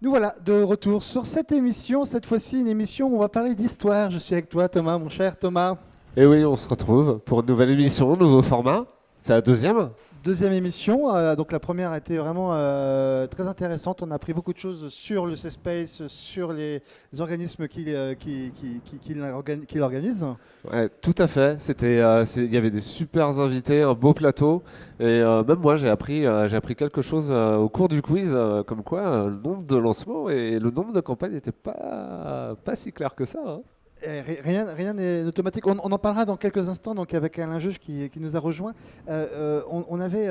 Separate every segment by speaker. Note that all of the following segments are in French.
Speaker 1: Nous voilà de retour sur cette émission, cette fois-ci une émission où on va parler d'histoire. Je suis avec toi Thomas, mon cher Thomas.
Speaker 2: Et oui, on se retrouve pour une nouvelle émission, nouveau format. C'est la deuxième.
Speaker 1: Deuxième émission, donc la première a été vraiment très intéressante. On a appris beaucoup de choses sur le C-Space, sur les organismes qui l'organisent.
Speaker 2: Ouais, tout à fait. Il y avait des super invités, un beau plateau. Et même moi, j'ai appris quelque chose au cours du quiz, comme quoi le nombre de lancements et le nombre de campagnes n'était pas si clair que ça, hein.
Speaker 1: Rien n'est automatique. On en parlera dans quelques instants donc avec Alain Juge qui nous a rejoint. On avait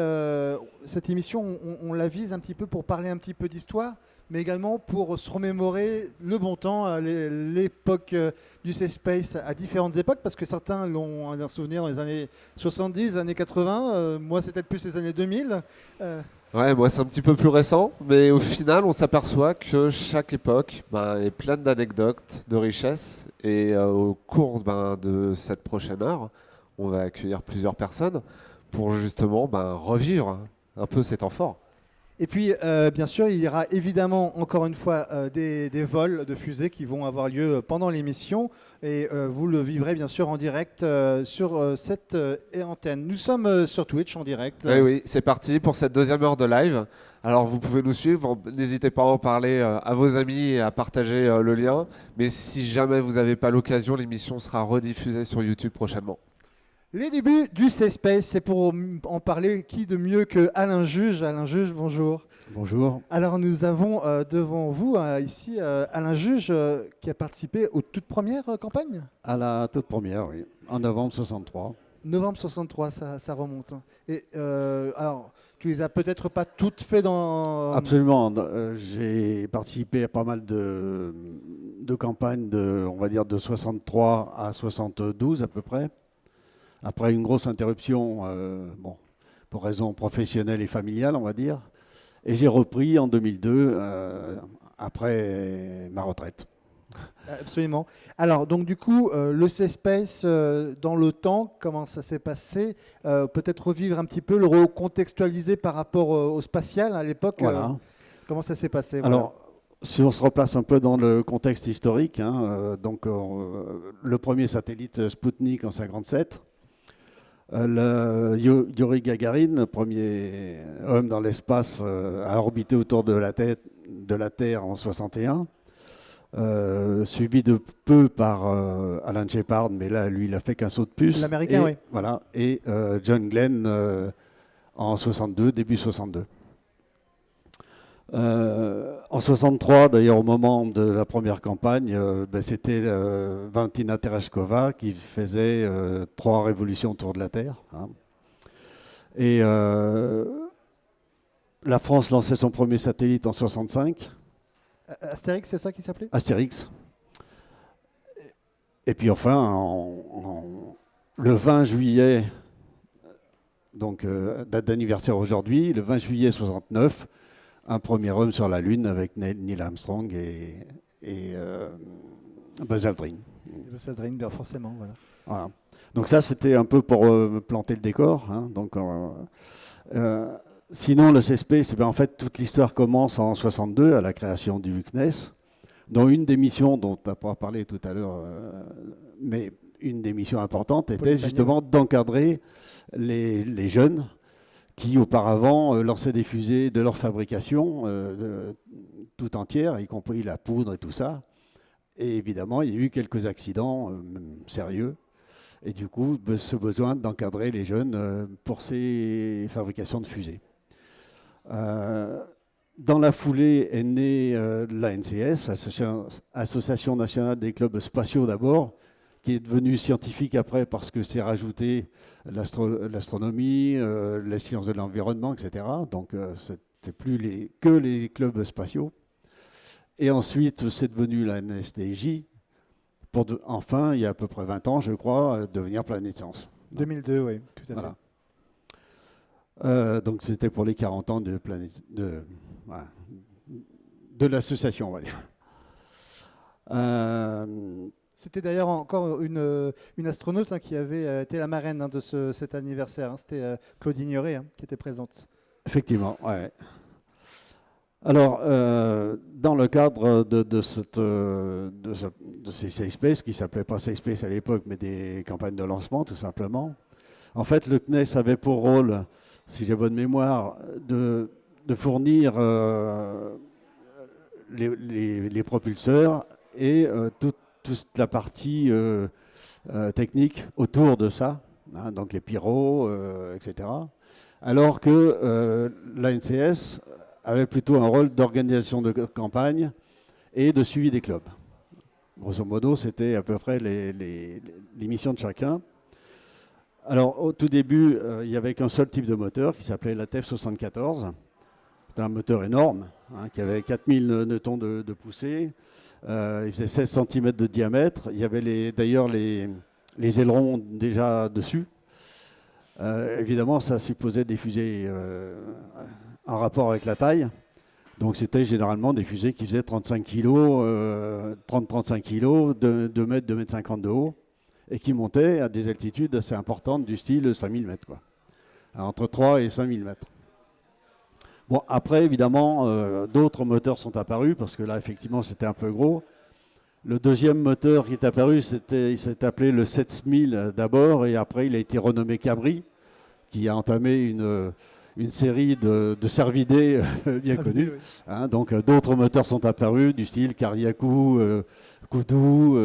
Speaker 1: cette émission, on la vise un petit peu pour parler un petit peu d'histoire, mais également pour se remémorer le bon temps, l'époque du Safe Space à différentes époques, parce que certains l'ont un souvenir dans les années 70, années 80. Moi, c'est peut-être plus les années 2000.
Speaker 2: Ouais, moi c'est un petit peu plus récent, mais au final on s'aperçoit que chaque époque est pleine d'anecdotes, de richesses, et au cours de cette prochaine heure, on va accueillir plusieurs personnes pour justement revivre un peu ces temps forts.
Speaker 1: Et puis, bien sûr, il y aura évidemment, encore une fois, des vols de fusées qui vont avoir lieu pendant l'émission. Et vous le vivrez, bien sûr, en direct sur cette antenne. Nous sommes sur Twitch en direct.
Speaker 2: Oui, oui, c'est parti pour cette deuxième heure de live. Alors vous pouvez nous suivre, n'hésitez pas à en parler à vos amis et à partager le lien. Mais si jamais vous n'avez pas l'occasion, l'émission sera rediffusée sur YouTube prochainement.
Speaker 1: Les débuts du C-Space, c'est pour en parler qui de mieux que Alain Juge. Alain Juge, bonjour.
Speaker 3: Bonjour.
Speaker 1: Alors nous avons devant vous ici Alain Juge qui a participé aux toutes premières campagnes.
Speaker 3: À la toute première, oui, en novembre 63.
Speaker 1: Novembre 63, ça remonte. Et alors, tu les as peut-être pas toutes fait dans...
Speaker 3: Absolument. J'ai participé à pas mal de campagnes on va dire, de 63 à 72 à peu près. Après une grosse interruption, pour raisons professionnelles et familiales, on va dire. Et j'ai repris en 2002, après ma retraite.
Speaker 1: Absolument. Alors, donc du coup, le C-Space, dans le temps, comment ça s'est passé? Peut-être revivre un petit peu, le recontextualiser par rapport au spatial à l'époque.
Speaker 3: Voilà.
Speaker 1: Comment ça s'est passé?
Speaker 3: Alors, si on se replace un peu dans le contexte historique, le premier satellite Sputnik en 57, Yuri Gagarin, premier homme dans l'espace, a orbité autour de la Terre en 61. Suivi de peu par Alan Shepard, mais là, lui, il a fait qu'un saut de puce.
Speaker 1: L'américain, oui.
Speaker 3: Voilà, et John Glenn en 62, début 62. En 63, d'ailleurs, au moment de la première campagne, c'était Valentina Tereshkova qui faisait 3 révolutions autour de la Terre, hein. Et la France lançait son premier satellite en 65.
Speaker 1: Astérix, c'est ça qui s'appelait?
Speaker 3: Astérix. Et puis enfin, le 20 juillet, donc date d'anniversaire aujourd'hui, le 20 juillet 69, un premier homme sur la Lune avec Neil Armstrong et Buzz Aldrin.
Speaker 1: Buzz Aldrin, bien forcément, voilà.
Speaker 3: Voilà. Donc ça, c'était un peu pour planter le décor, hein. Donc, sinon, le CSP, en fait, toute l'histoire commence en 62 à la création du CNES, dont une des missions dont tu n'as pas parlé tout à l'heure, mais une des missions importantes était justement d'encadrer les jeunes qui auparavant lançaient des fusées de leur fabrication tout entière, y compris la poudre et tout ça. Et évidemment, il y a eu quelques accidents sérieux. Et du coup, ce besoin d'encadrer les jeunes pour ces fabrications de fusées. Dans la foulée est née l'ANCS, Association nationale des clubs spatiaux d'abord, qui est devenue scientifique après parce que c'est rajouté l'astronomie, les sciences de l'environnement, etc. Donc c'était plus que les clubs spatiaux. Et ensuite, c'est devenu la NSDJ, pour enfin, il y a à peu près 20 ans, je crois, devenir Planète Science.
Speaker 1: 2002, oui, tout à
Speaker 3: Voilà.
Speaker 1: fait.
Speaker 3: Donc c'était pour les 40 ans de l'association, on va dire.
Speaker 1: C'était d'ailleurs encore une astronaute qui avait été la marraine de cet anniversaire. C'était Claudine Ignoré qui était présente.
Speaker 3: Effectivement, ouais. Alors, dans le cadre de ces Safe Space, qui ne s'appelaient pas Safe Space à l'époque, mais des campagnes de lancement, tout simplement, en fait, le CNES avait pour rôle, si j'ai bonne mémoire, de fournir les propulseurs et toute la partie technique autour de ça, hein, donc les pyros, etc. Alors que l'ANCS avait plutôt un rôle d'organisation de campagne et de suivi des clubs. Grosso modo, c'était à peu près les missions de chacun. Alors, au tout début, il n'y avait qu'un seul type de moteur qui s'appelait la TEF 74. C'était un moteur énorme, hein, qui avait 4000 newtons de poussée. Il faisait 16 cm de diamètre. Il y avait d'ailleurs les ailerons déjà dessus. Évidemment, ça supposait des fusées en rapport avec la taille. Donc c'était généralement des fusées qui faisaient 35 kg, 30-35 kg, 2 mètres, 2 mètres 50 de haut, et qui montaient à des altitudes assez importantes du style 5000 mètres, quoi. Alors, entre 3 et 5000 mètres. Bon, après, évidemment, d'autres moteurs sont apparus, parce que là, effectivement, c'était un peu gros. Le deuxième moteur qui est apparu, il s'est appelé le 7000 d'abord, et après, il a été renommé Cabri, qui a entamé une série de cervidés bien connus. Oui. Hein, donc d'autres moteurs sont apparus du style Kariakou, Koudou,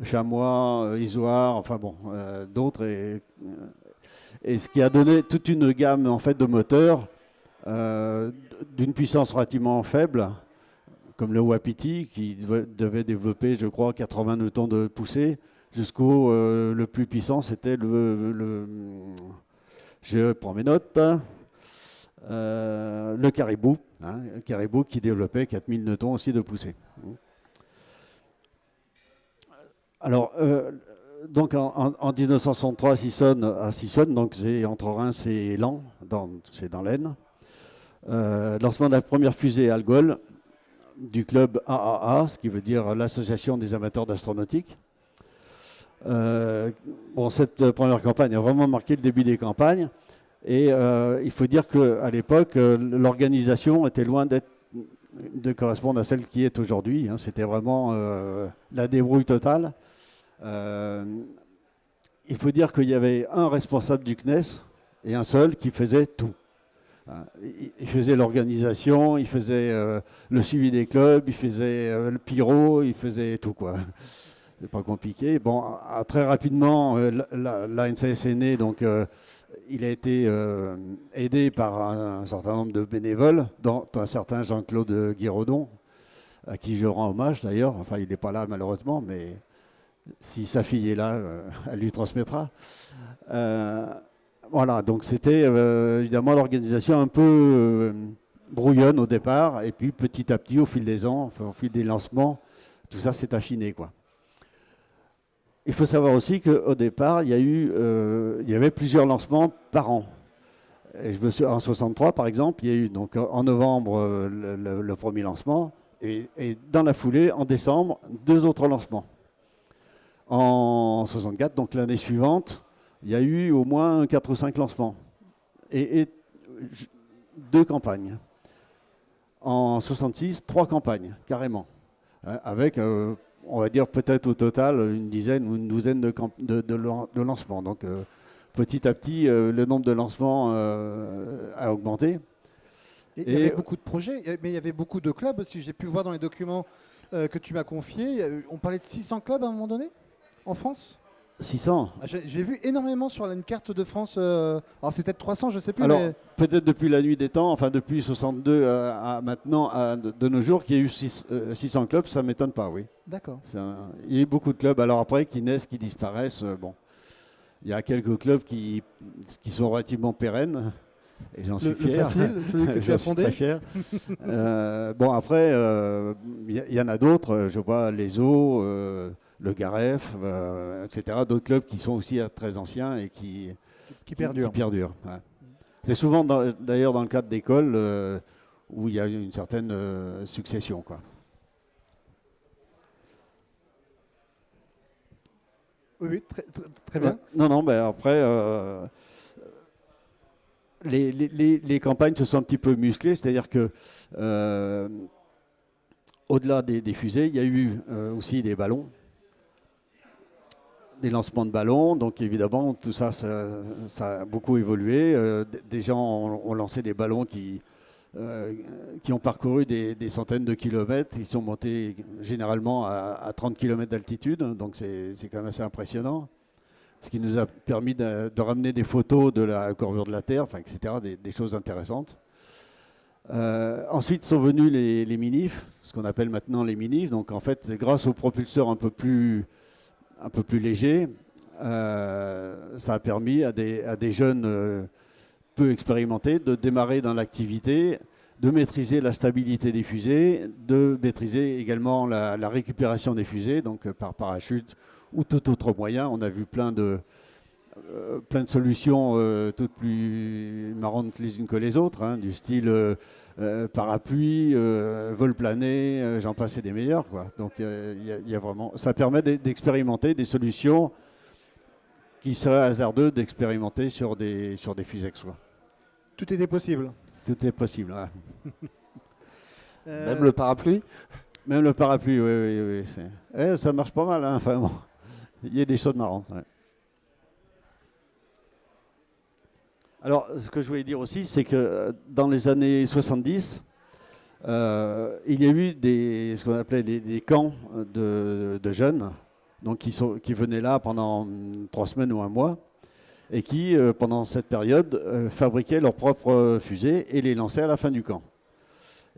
Speaker 3: Chamois, Isoire, enfin bon, d'autres. Et ce qui a donné toute une gamme en fait de moteurs d'une puissance relativement faible, comme le Wapiti, qui devait développer, je crois, 80 newtons de poussée, jusqu'au le plus puissant, c'était je prends mes notes. Le Caribou, hein, Caribou qui développait 4000 newtons aussi de poussée. Alors, donc en 1963 à Sissonne, donc c'est entre Reims et Laon, c'est dans l'Aisne. Lancement de la première fusée Algol du club AAA, ce qui veut dire l'Association des amateurs d'astronautique. Bon, cette première campagne a vraiment marqué le début des campagnes. Et il faut dire qu'à l'époque, l'organisation était loin de correspondre à celle qui est aujourd'hui. Hein. C'était vraiment la débrouille totale. Il faut dire qu'il y avait un responsable du CNES et un seul qui faisait tout. Il faisait l'organisation, il faisait le suivi des clubs, il faisait le pyro, il faisait tout, quoi. C'est pas compliqué. Bon, très rapidement, l'ANCS est né, donc il a été aidé par un certain nombre de bénévoles, dont un certain Jean-Claude Guiraudon, à qui je rends hommage d'ailleurs. Enfin, il n'est pas là malheureusement, mais si sa fille est là, elle lui transmettra. Voilà, donc c'était évidemment l'organisation un peu brouillonne au départ, et puis petit à petit, au fil des ans, enfin, au fil des lancements, tout ça s'est affiné, quoi. Il faut savoir aussi qu'au départ, il y avait plusieurs lancements par an. Et en 63, par exemple, il y a eu donc en novembre le premier lancement, et dans la foulée, en décembre, 2 autres lancements. En 64, donc l'année suivante, il y a eu au moins 4 ou 5 lancements et 2 campagnes. En 66, 3 campagnes, carrément, avec, on va dire peut-être au total une dizaine ou une douzaine de lancements. Donc petit à petit, le nombre de lancements a augmenté.
Speaker 1: Et il y avait beaucoup de projets, mais il y avait beaucoup de clubs aussi. J'ai pu voir dans les documents que tu m'as confiés. On parlait de 600 clubs à un moment donné en France.
Speaker 3: 600.
Speaker 1: J'ai vu énormément sur une carte de France. Alors c'est peut-être 300, je ne sais plus.
Speaker 3: Alors
Speaker 1: mais...
Speaker 3: peut-être depuis la nuit des temps, enfin depuis 62 à maintenant, de nos jours, qu'il y a eu 600 clubs, ça ne m'étonne pas, oui.
Speaker 1: D'accord.
Speaker 3: Il y a eu beaucoup de clubs. Alors après, qui naissent, qui disparaissent, bon. Il y a quelques clubs qui sont relativement pérennes. Et j'en suis fier.
Speaker 1: Le facile, celui que tu as fondé.
Speaker 3: Très fier. Bon, après, il y en a d'autres. Je vois les Eaux, le Garef, etc. D'autres clubs qui sont aussi très anciens et qui perdurent. Ouais. C'est souvent d'ailleurs dans le cadre d'écoles où il y a une certaine succession, quoi.
Speaker 1: Oui, très bien.
Speaker 3: Non, ben après, les campagnes se sont un petit peu musclées, c'est-à-dire que au-delà des fusées, il y a eu aussi des ballons, des lancements de ballons. Donc évidemment, tout ça, ça a beaucoup évolué. Des gens ont lancé des ballons qui ont parcouru des centaines de kilomètres. Ils sont montés généralement à 30 km d'altitude, donc c'est quand même assez impressionnant. Ce qui nous a permis de ramener des photos de la courbure de la Terre, enfin, etc., des choses intéressantes. Ensuite sont venus les minifs, ce qu'on appelle maintenant les minifs. Donc en fait, grâce aux propulseurs un peu plus légers, ça a permis à des jeunes peu expérimentés de démarrer dans l'activité, de maîtriser la stabilité des fusées, de maîtriser également la récupération des fusées, donc par parachute ou tout autre moyen. On a vu plein de solutions toutes plus marrantes les unes que les autres, hein, du style parapluie, vol plané, j'en passe et des meilleurs, quoi. Donc y a vraiment, ça permet d'expérimenter des solutions qui seraient hasardeux d'expérimenter sur des fusex, quoi.
Speaker 1: Tout était possible.
Speaker 3: Tout est possible. Ouais.
Speaker 2: Même le parapluie.
Speaker 3: Même le parapluie, oui. Ça marche pas mal, hein, enfin bon. Il y a des choses marrantes. Ouais. Alors, ce que je voulais dire aussi, c'est que dans les années 70, il y a eu ce qu'on appelait des camps de jeunes, donc qui venaient là pendant 3 semaines ou un mois, et qui, pendant cette période, fabriquaient leurs propres fusées et les lançaient à la fin du camp.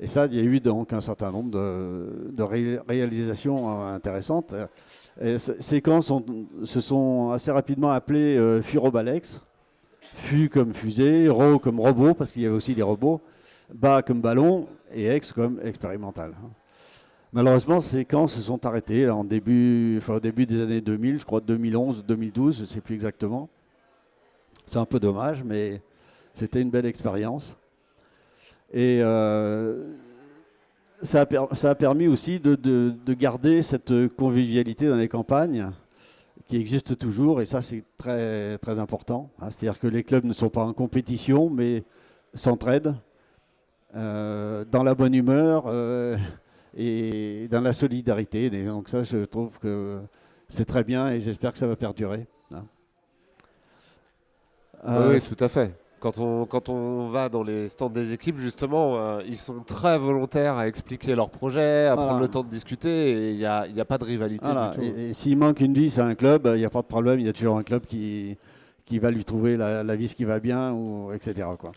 Speaker 3: Et ça, il y a eu donc un certain nombre de réalisations intéressantes. Et ces camps se sont assez rapidement appelés Furobalex. Fu comme fusée, Ro comme robot, parce qu'il y avait aussi des robots, Ba comme ballon et Ex comme expérimental. Malheureusement, ces camps se sont arrêtés là, au début des années 2000, je crois 2011, 2012, je ne sais plus exactement. C'est un peu dommage, mais c'était une belle expérience. Et ça a permis aussi de garder cette convivialité dans les campagnes qui existe toujours, et ça c'est très, très important. Hein. C'est-à-dire que les clubs ne sont pas en compétition, mais s'entraident dans la bonne humeur et dans la solidarité. Et donc ça, je trouve que c'est très bien et j'espère que ça va perdurer. Hein.
Speaker 2: Oui, tout à fait. Quand on va dans les stands des équipes, justement, ils sont très volontaires à expliquer leur projet, à prendre le temps de discuter, et il n'y a pas de rivalité du tout.
Speaker 3: Et s'il manque une vis à un club, il n'y a pas de problème, il y a toujours un club qui va lui trouver la vis qui va bien, etc., quoi.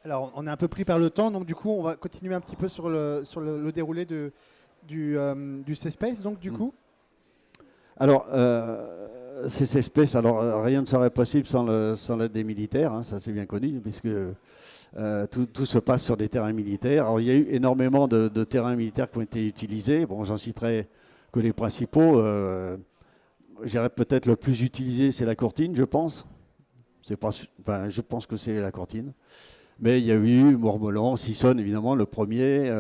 Speaker 1: Alors, on est un peu pris par le temps, donc du coup, on va continuer un petit peu sur le déroulé du C-Space, donc du coup.
Speaker 3: Alors, C-Space, alors rien ne serait possible sans l'aide des militaires, hein, ça c'est bien connu, puisque tout se passe sur des terrains militaires. Alors, il y a eu énormément de terrains militaires qui ont été utilisés. Bon, j'en citerai que les principaux. Je dirais peut-être le plus utilisé, c'est la Courtine, je pense. Je pense que c'est la Courtine. Mais il y a eu Mormolan, Sissonne, évidemment, le premier,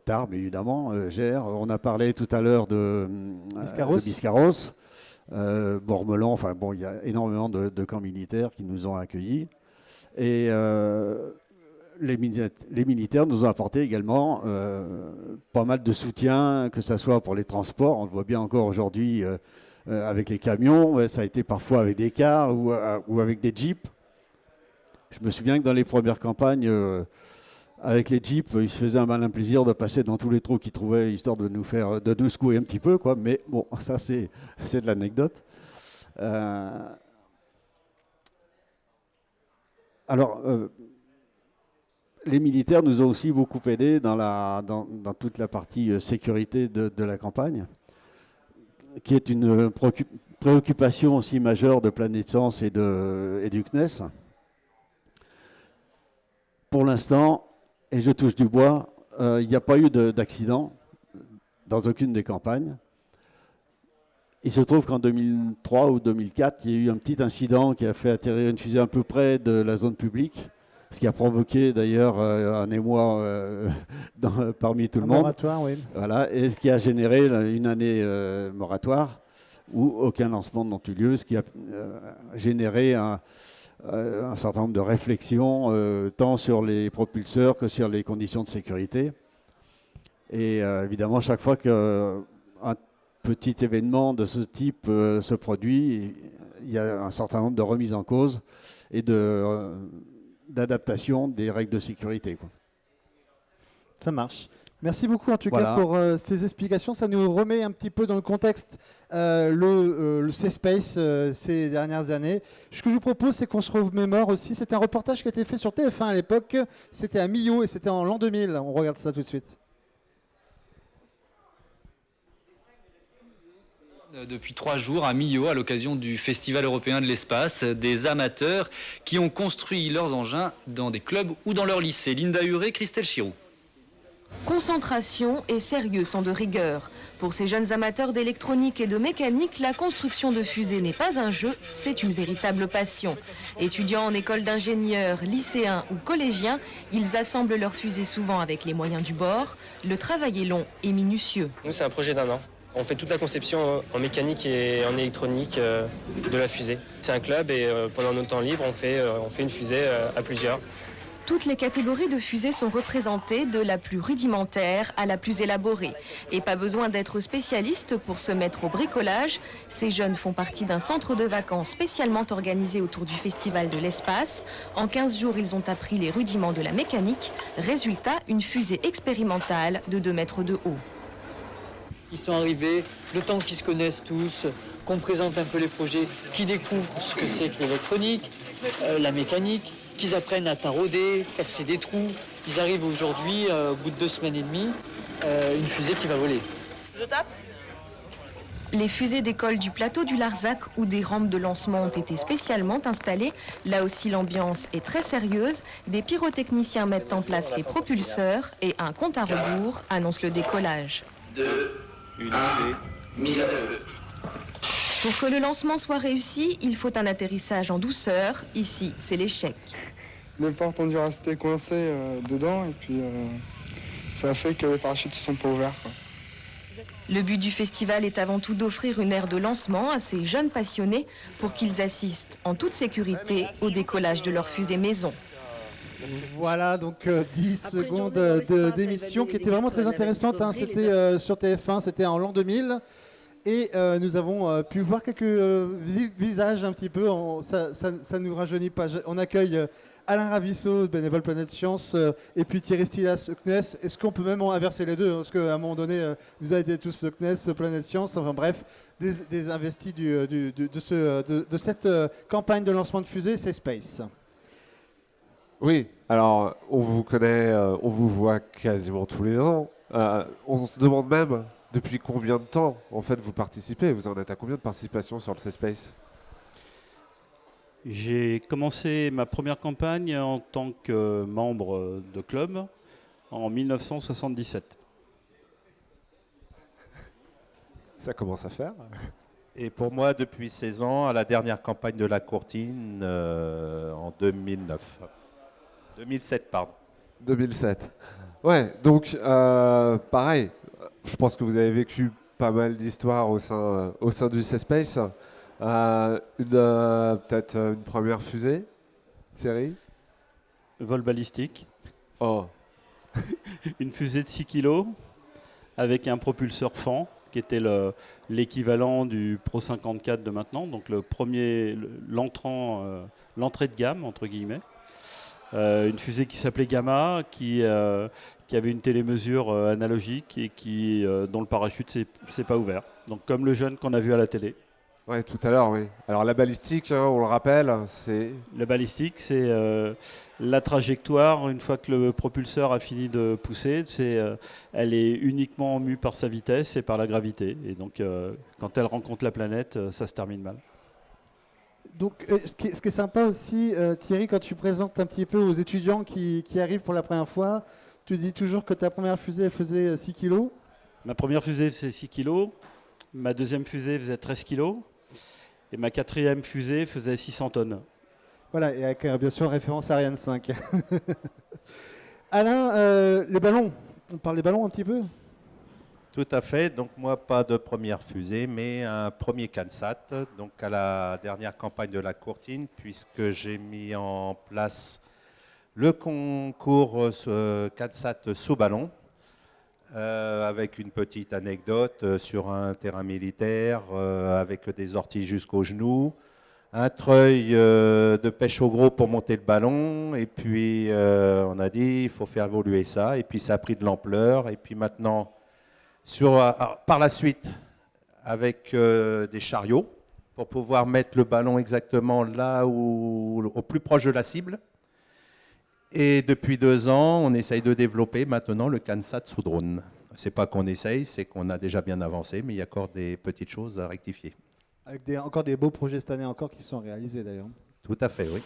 Speaker 3: Tarbes, évidemment, Gers. On a parlé tout à l'heure de Biscarrosse. Mormolan, enfin bon, il y a énormément de camps militaires qui nous ont accueillis. Et les militaires nous ont apporté également pas mal de soutien, que ce soit pour les transports. On le voit bien encore aujourd'hui avec les camions. Ça a été parfois avec des cars ou avec des jeeps. Je me souviens que dans les premières campagnes, avec les jeeps, ils se faisaient un malin plaisir de passer dans tous les trous qu'ils trouvaient, histoire de nous secouer un petit peu, quoi. Mais bon, ça c'est de l'anecdote. Alors, les militaires nous ont aussi beaucoup aidés dans toute la partie sécurité de la campagne, qui est une préoccupation aussi majeure de Planète Sens et du CNES. Pour l'instant, et je touche du bois, il n'y a pas eu d'accident dans aucune des campagnes. Il se trouve qu'en 2003 ou 2004, il y a eu un petit incident qui a fait atterrir une fusée un peu près de la zone publique, ce qui a provoqué d'ailleurs un émoi parmi tout le monde.
Speaker 1: Moratoire, oui.
Speaker 3: Voilà, et ce qui a généré une année moratoire. où aucun lancement n'a eu lieu, ce qui a généré un certain nombre de réflexions, tant sur les propulseurs que sur les conditions de sécurité. Et évidemment, chaque fois qu'un petit événement de ce type se produit, il y a un certain nombre de remises en cause et d'adaptation des règles de sécurité, quoi.
Speaker 1: Ça marche. Merci beaucoup en tout
Speaker 3: Voilà.
Speaker 1: cas pour ces explications. Ça nous remet un petit peu dans le contexte le C-Space ces dernières années. Ce que je vous propose, c'est qu'on se remémore aussi. C'était un reportage qui a été fait sur TF1 à l'époque. C'était à Millau et c'était en l'an 2000. On regarde ça tout de suite.
Speaker 4: Depuis 3 jours à Millau, à l'occasion du Festival européen de l'espace, des amateurs qui ont construit leurs engins dans des clubs ou dans leur lycée. Linda Huré, Christelle Chiroux.
Speaker 5: Concentration et sérieux sont de rigueur. Pour ces jeunes amateurs d'électronique et de mécanique, la construction de fusées n'est pas un jeu, c'est une véritable passion. Étudiants en école d'ingénieurs, lycéens ou collégiens, ils assemblent leurs fusées souvent avec les moyens du bord. Le travail est long et minutieux.
Speaker 6: Nous, c'est un projet d'1 an. On fait toute la conception en mécanique et en électronique de la fusée. C'est un club et pendant notre temps libre, on fait une fusée à plusieurs.
Speaker 5: Toutes les catégories de fusées sont représentées, de la plus rudimentaire à la plus élaborée. Et pas besoin d'être spécialiste pour se mettre au bricolage. Ces jeunes font partie d'un centre de vacances spécialement organisé autour du Festival de l'espace. En 15 jours, ils ont appris les rudiments de la mécanique. Résultat, une fusée expérimentale de 2 mètres de haut.
Speaker 7: Ils sont arrivés, le temps qu'ils se connaissent tous, qu'on présente un peu les projets, qu'ils découvrent ce que c'est que l'électronique, la mécanique, qu'ils apprennent à tarauder, percer des trous. Ils arrivent aujourd'hui, au bout de 2 semaines et demie, une fusée qui va voler.
Speaker 5: Je tape ? Les fusées décollent du plateau du Larzac où des rampes de lancement ont été spécialement installées. Là aussi, l'ambiance est très sérieuse. Des pyrotechniciens mettent en place les propulseurs et un compte à rebours annonce le décollage.
Speaker 8: 2, 1, mise à feu.
Speaker 5: Pour que le lancement soit réussi, il faut un atterrissage en douceur. Ici, c'est l'échec.
Speaker 9: Les portes ont dû rester coincées dedans et puis ça a fait que les parachutes ne sont pas ouverts, quoi.
Speaker 5: Le but du festival est avant tout d'offrir une aire de lancement à ces jeunes passionnés pour qu'ils assistent en toute sécurité au décollage de leur fusée maison.
Speaker 1: Voilà, donc 10 secondes d'émission qui était vraiment très intéressante, hein. C'était sur TF1, c'était en l'an 2000. Et nous avons pu voir quelques visages un petit peu, ça nous rajeunit pas. On accueille Alain Ravissot, bénévole Planète Science, et puis Thierry Stilas, CNES. Est-ce qu'on peut même inverser les deux? Parce qu'à un moment donné, vous avez été tous CNES, Planète Science, enfin bref, des investis de cette campagne de lancement de fusée, c'est Space.
Speaker 2: Oui, alors on vous connaît, on vous voit quasiment tous les ans. On se demande même depuis combien de temps en fait vous participez. Vous en êtes à combien de participation sur le C-Space?
Speaker 10: J'ai commencé ma première campagne en tant que membre de club en 1977.
Speaker 2: Ça commence à faire.
Speaker 11: Et pour moi, depuis 16 ans, à la dernière campagne de la Courtine en 2009. 2007, pardon. 2007.
Speaker 2: Ouais, donc pareil, je pense que vous avez vécu pas mal d'histoires au sein du C-Space. Peut-être une première fusée, Thierry?
Speaker 10: Vol balistique.
Speaker 2: Oh.
Speaker 10: Une fusée de 6 kg avec un propulseur fan qui était l'équivalent du Pro 54 de maintenant, donc l'entrée de gamme entre guillemets. Une fusée qui s'appelait Gamma, qui avait une télémesure analogique et dont le parachute s'est pas ouvert. Donc comme le jeune qu'on a vu à la télé.
Speaker 2: Oui, tout à l'heure, oui. Alors la balistique, hein, on le rappelle, c'est...
Speaker 10: La balistique, c'est la trajectoire, une fois que le propulseur a fini de pousser, elle est uniquement mue par sa vitesse et par la gravité. Et donc quand elle rencontre la planète, ça se termine mal.
Speaker 1: Donc, ce qui est sympa aussi, Thierry, quand tu présentes un petit peu aux étudiants qui arrivent pour la première fois, tu dis toujours que ta première fusée elle faisait 6 kg.
Speaker 10: Ma première fusée faisait 6 kg, ma deuxième fusée faisait 13 kg, et ma quatrième fusée faisait 600 tonnes.
Speaker 1: Voilà, et avec bien sûr référence à Ariane 5. Alain, les ballons, on parle des ballons un petit peu?
Speaker 11: Tout à fait. Donc moi, pas de première fusée, mais un premier CANSAT, donc à la dernière campagne de la Courtine, puisque j'ai mis en place le concours CANSAT sous ballon, avec une petite anecdote sur un terrain militaire, avec des orties jusqu'aux genoux, un treuil de pêche au gros pour monter le ballon, et puis on a dit il faut faire évoluer ça, et puis ça a pris de l'ampleur, et puis maintenant, par la suite, avec des chariots, pour pouvoir mettre le ballon exactement là au plus proche de la cible. Et depuis 2 ans, on essaye de développer maintenant le CANSAT sous drone. C'est pas qu'on essaye, c'est qu'on a déjà bien avancé, mais il y a encore des petites choses à rectifier.
Speaker 1: Avec encore des beaux projets cette année encore qui sont réalisés d'ailleurs.
Speaker 11: Tout à fait, oui.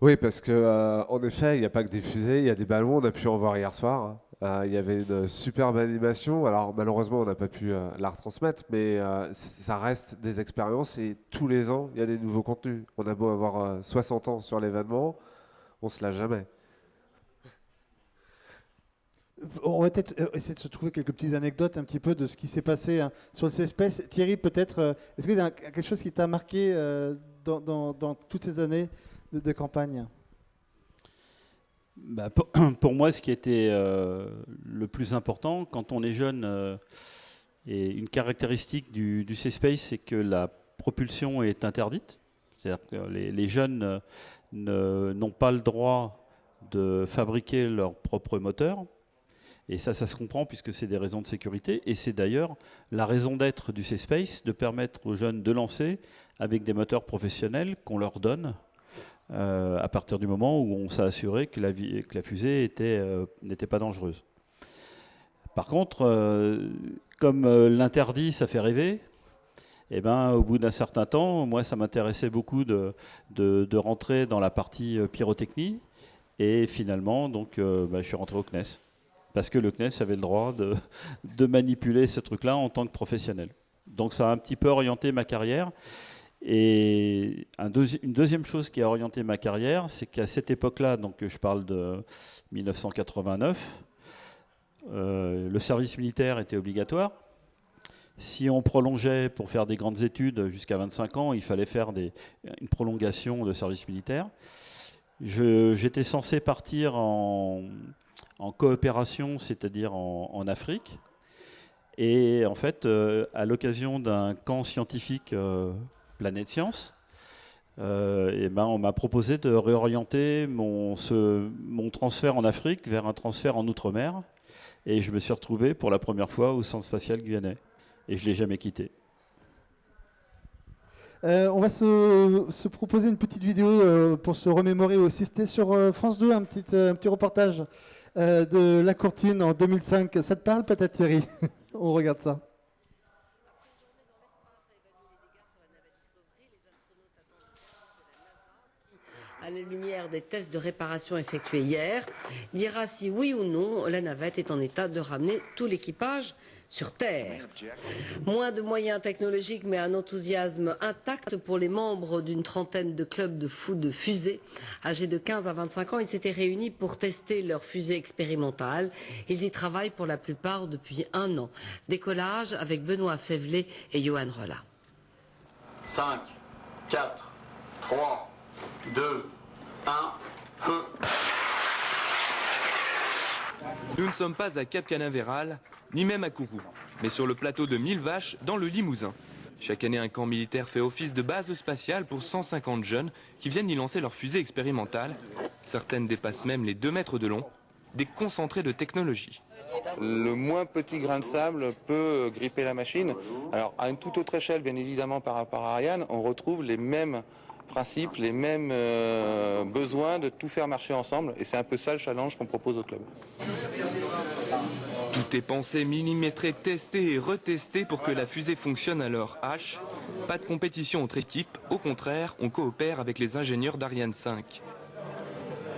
Speaker 2: Oui, parce que en effet, il n'y a pas que des fusées, il y a des ballons. On a pu en voir hier soir. Il y avait une superbe animation. Alors malheureusement, on n'a pas pu la retransmettre, mais ça reste des expériences et tous les ans, il y a des nouveaux contenus. On a beau avoir 60 ans sur l'événement, on se lâche jamais.
Speaker 1: On va peut-être essayer de se trouver quelques petites anecdotes un petit peu de ce qui s'est passé sur le C-Space. Thierry, peut-être, est-ce qu'il y a quelque chose qui t'a marqué dans toutes ces années de campagne?
Speaker 10: Bah, pour moi, ce qui était le plus important, quand on est jeune, et une caractéristique du C-Space, c'est que la propulsion est interdite. C'est-à-dire que les jeunes n'ont pas le droit de fabriquer leur propre moteur. Et ça se comprend puisque c'est des raisons de sécurité. Et c'est d'ailleurs la raison d'être du C-Space, de permettre aux jeunes de lancer avec des moteurs professionnels qu'on leur donne à partir du moment où on s'est assuré que la fusée n'était pas dangereuse. Par contre, comme l'interdit, ça fait rêver, eh ben, au bout d'un certain temps, moi, ça m'intéressait beaucoup de rentrer dans la partie pyrotechnie. Et finalement, donc, je suis rentré au CNES. Parce que le CNES avait le droit de manipuler ce truc-là en tant que professionnel. Donc ça a un petit peu orienté ma carrière. Et une deuxième chose qui a orienté ma carrière, c'est qu'à cette époque-là, donc je parle de 1989, le service militaire était obligatoire. Si on prolongeait pour faire des grandes études jusqu'à 25 ans, il fallait faire une prolongation de service militaire. J'étais censé partir en coopération, c'est-à-dire en Afrique. Et en fait, à l'occasion d'un camp scientifique Planète Science, on m'a proposé de réorienter mon transfert en Afrique vers un transfert en Outre-mer. Et je me suis retrouvé pour la première fois au Centre spatial guyanais. Et je ne l'ai jamais quitté.
Speaker 1: On va se proposer une petite vidéo pour se remémorer aussi. C'était sur France 2, un petit reportage de la Courtine en 2005. Ça te parle peut-être, Thierry? On regarde ça.
Speaker 12: À la lumière des tests de réparation effectués hier, dira si oui ou non la navette est en état de ramener tout l'équipage sur Terre. Moins de moyens technologiques, mais un enthousiasme intact pour les membres d'une trentaine de clubs de foot de fusée. Âgés de 15 à 25 ans, ils s'étaient réunis pour tester leur fusée expérimentale. Ils y travaillent pour la plupart depuis 1 an. Décollage avec Benoît Févelet et Johan Rolla.
Speaker 8: 5, 4, 3, 2, 1, feu.
Speaker 13: Nous ne sommes pas à Cap Canaveral, ni même à Kourou, mais sur le plateau de Mille Vaches, dans le Limousin. Chaque année, un camp militaire fait office de base spatiale pour 150 jeunes qui viennent y lancer leurs fusées expérimentales. Certaines dépassent même les 2 mètres de long, des concentrés de technologie.
Speaker 14: Le moins petit grain de sable peut gripper la machine. Alors, à une toute autre échelle, bien évidemment, par rapport à Ariane, on retrouve les mêmes principes, les mêmes besoins de tout faire marcher ensemble. Et c'est un peu ça le challenge qu'on propose au club.
Speaker 13: Tout est pensé, millimétré, testé et retesté pour que la fusée fonctionne à leur H. Pas de compétition entre équipes, au contraire, on coopère avec les ingénieurs d'Ariane 5.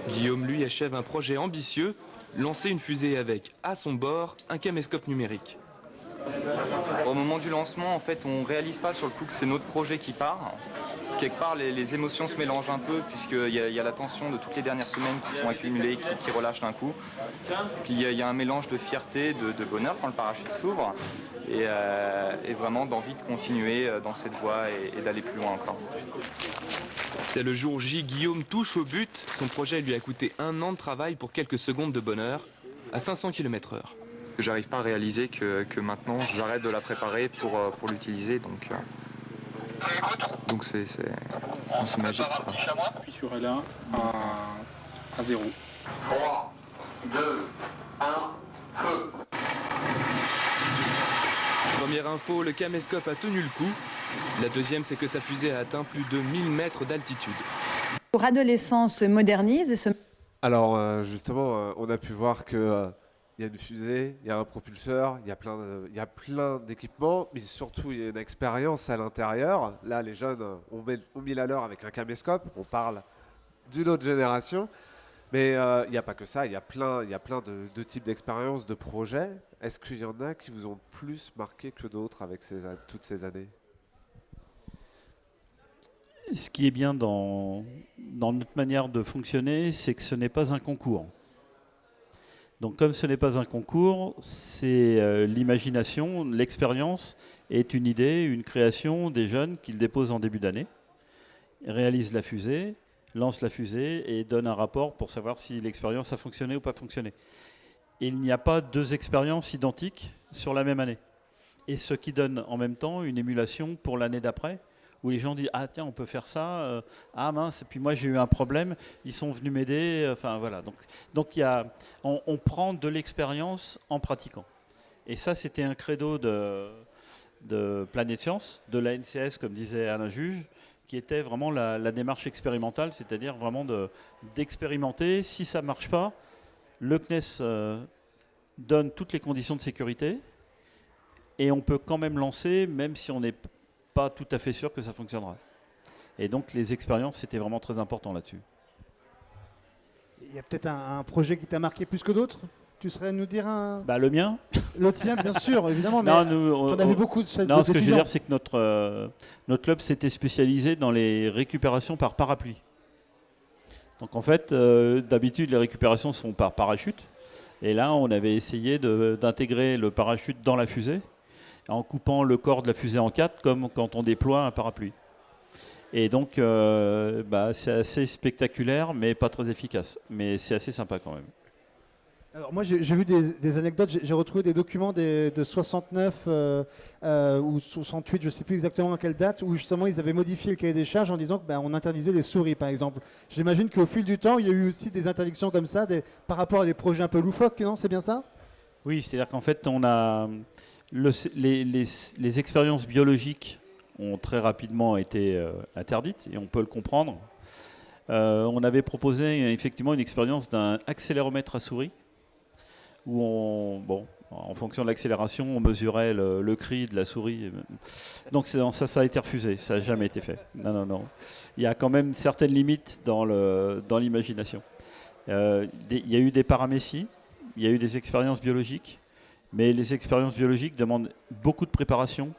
Speaker 13: Guillaume, lui, achève un projet ambitieux, lancer une fusée avec, à son bord, un caméscope numérique.
Speaker 15: Au moment du lancement, en fait, on ne réalise pas sur le coup que c'est notre projet qui part. quelque part, les émotions se mélangent un peu, puisqu'il y a la tension de toutes les dernières semaines qui sont accumulées, qui relâchent d'un coup. Puis il y a un mélange de fierté, de bonheur quand le parachute s'ouvre, et vraiment d'envie de continuer dans cette voie et d'aller plus loin encore.
Speaker 13: C'est le jour J, Guillaume touche au but. Son projet lui a coûté 1 an de travail pour quelques secondes de bonheur, à 500 km/h.
Speaker 15: J'arrive pas à réaliser que maintenant j'arrête de la préparer pour l'utiliser, donc c'est magique.
Speaker 16: Puis sur L1 à 0.
Speaker 8: 3, 2, 1, feu.
Speaker 13: Première info, le caméscope a tenu le coup. La deuxième, c'est que sa fusée a atteint plus de 1000 mètres d'altitude.
Speaker 17: Pour adolescents se modernise et se...
Speaker 2: Alors justement, on a pu voir que il y a une fusée, il y a un propulseur, il y a plein d'équipements, mais surtout il y a une expérience à l'intérieur. Là, les jeunes ont mis la leur avec un caméscope. On parle d'une autre génération, mais il n'y a pas que ça. Il y a plein de types d'expériences, de projets. Est-ce qu'il y en a qui vous ont plus marqué que d'autres avec toutes ces années ?
Speaker 10: Ce qui est bien dans notre manière de fonctionner, c'est que ce n'est pas un concours. Donc comme ce n'est pas un concours, c'est l'imagination, l'expérience est une idée, une création des jeunes qu'ils déposent en début d'année, réalisent la fusée, lancent la fusée et donnent un rapport pour savoir si l'expérience a fonctionné ou pas fonctionné. Et il n'y a pas 2 expériences identiques sur la même année. Et ce qui donne en même temps une émulation pour l'année d'après, où les gens disent « Ah tiens, on peut faire ça, ah mince, et puis moi j'ai eu un problème, ils sont venus m'aider. » Enfin voilà, donc on prend de l'expérience en pratiquant. Et ça, c'était un credo de Planète Science, de la NCS, comme disait Alain Juge, qui était vraiment la démarche expérimentale, c'est-à-dire vraiment d'expérimenter. Si ça ne marche pas, le CNES donne toutes les conditions de sécurité, et on peut quand même lancer, même si on n'est pas tout à fait sûr que ça fonctionnera. Et donc les expériences, c'était vraiment très important là-dessus.
Speaker 1: Il y a peut-être un projet qui t'a marqué plus que d'autres ? Tu serais à nous dire un...
Speaker 10: Le mien.
Speaker 1: Le tien, bien sûr, évidemment, mais on a vu beaucoup de
Speaker 10: Non, ce que je veux dire, c'est que notre club s'était spécialisé dans les récupérations par parapluie. Donc en fait, d'habitude, les récupérations se font par parachute. Et là, on avait essayé d'intégrer le parachute dans la fusée, en coupant le corps de la fusée en 4, comme quand on déploie un parapluie. Et donc, c'est assez spectaculaire, mais pas très efficace. Mais c'est assez sympa quand même.
Speaker 1: Alors moi, j'ai vu des anecdotes, j'ai retrouvé des documents de 69 ou 68, je ne sais plus exactement à quelle date, où justement ils avaient modifié le cahier des charges en disant qu'on interdisait les souris, par exemple. J'imagine qu'au fil du temps, il y a eu aussi des interdictions comme ça, par rapport à des projets un peu loufoques, non ? C'est bien ça ?
Speaker 10: Oui, c'est-à-dire qu'en fait, on a... Les expériences biologiques ont très rapidement été interdites, et on peut le comprendre. On avait proposé effectivement une expérience d'un accéléromètre à souris, où en fonction de l'accélération, on mesurait le cri de la souris. Donc ça a été refusé, ça n'a jamais été fait. Non. Il y a quand même certaines limites dans l'imagination. Il y a eu des paramécies, il y a eu des expériences biologiques, mais les expériences biologiques demandent beaucoup de préparation.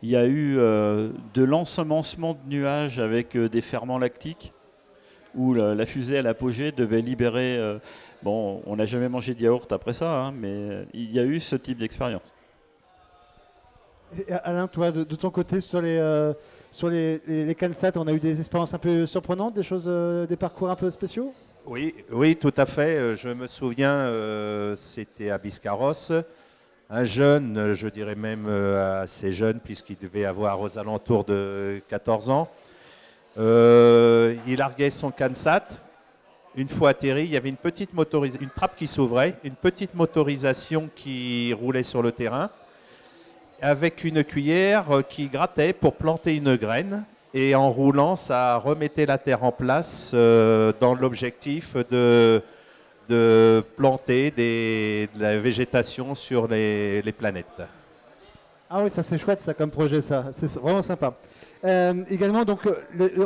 Speaker 10: Il y a eu de l'ensemencement de nuages avec des ferments lactiques, où la fusée à l'apogée devait libérer... on n'a jamais mangé de yaourt après ça, mais il y a eu ce type d'expérience.
Speaker 1: Et Alain, toi, de ton côté, sur les CANSAT, on a eu des expériences un peu surprenantes, des parcours un peu spéciaux ?
Speaker 11: Oui, tout à fait. Je me souviens, c'était à Biscarrosse. Un jeune, je dirais même assez jeune, puisqu'il devait avoir aux alentours de 14 ans. Il larguait son CANSAT. Une fois atterri, il y avait une trappe qui s'ouvrait, une petite motorisation qui roulait sur le terrain, avec une cuillère qui grattait pour planter une graine. Et en roulant, ça remettait la terre en place dans l'objectif de planter de la végétation sur les planètes.
Speaker 1: Ah oui, ça c'est chouette ça comme projet, ça. C'est vraiment sympa. Également, donc,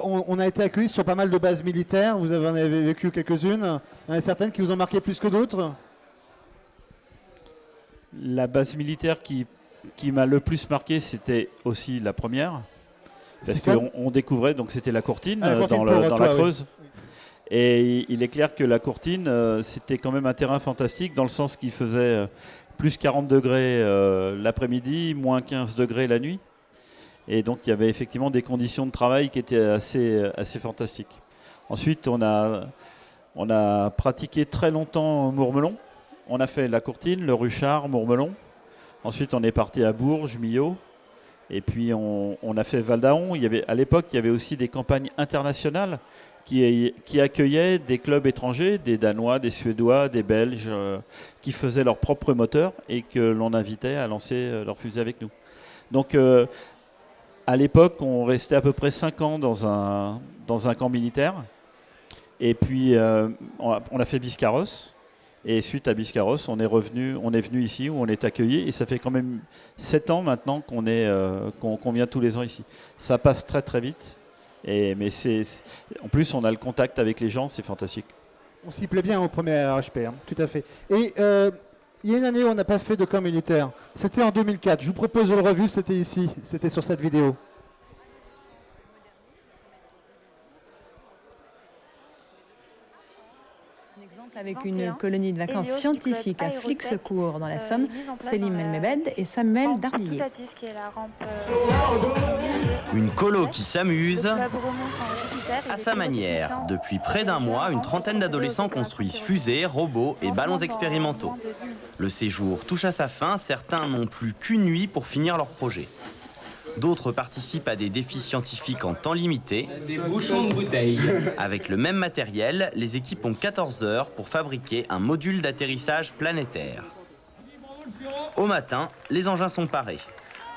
Speaker 1: on a été accueillis sur pas mal de bases militaires. Vous en avez vécu quelques-unes. Il y en a certaines qui vous ont marqué plus que d'autres.
Speaker 10: La base militaire qui m'a le plus marqué, c'était aussi la première, Parce qu'on découvrait, donc c'était la Courtine,
Speaker 1: Courtine
Speaker 10: dans la Creuse. Et il est clair que la Courtine, c'était quand même un terrain fantastique dans le sens qu'il faisait plus 40 degrés l'après-midi, moins 15 degrés la nuit. Et donc il y avait effectivement des conditions de travail qui étaient assez fantastiques. Ensuite, on a pratiqué très longtemps Mourmelon. On a fait la Courtine, le Ruchard, Mourmelon. Ensuite, on est parti à Bourges, Millau. Et puis, on a fait Val d'Aon. À l'époque, il y avait aussi des campagnes internationales qui accueillaient des clubs étrangers, des Danois, des Suédois, des Belges, qui faisaient leur propre moteur et que l'on invitait à lancer leur fusée avec nous. Donc, à l'époque, on restait à peu près 5 ans dans un camp militaire. Et puis, on a fait Biscarrosse. Et suite à Biscarrosse, on est venu ici où on est accueilli. Et ça fait quand même 7 ans maintenant qu'on vient tous les ans ici. Ça passe très très vite. Mais en plus, on a le contact avec les gens, c'est fantastique.
Speaker 1: On s'y plaît bien au premier RHP, hein, tout à fait. Et il y a une année où on n'a pas fait de camp militaire. C'était en 2004. Je vous propose de le revue, c'était ici. C'était sur cette vidéo.
Speaker 17: Avec une colonie de vacances scientifiques à Flixecourt dans la Somme, Selim Elmebed et Samuel Dardillier.
Speaker 18: Une colo qui s'amuse à sa manière. Depuis près d'un mois, une trentaine d'adolescents construisent fusées, robots et ballons expérimentaux. Le séjour touche à sa fin, certains n'ont plus qu'une nuit pour finir leur projet. D'autres participent à des défis scientifiques en temps limité. Des bouchons de bouteilles. Avec le même matériel, les équipes ont 14 heures pour fabriquer un module d'atterrissage planétaire. Au matin, les engins sont parés.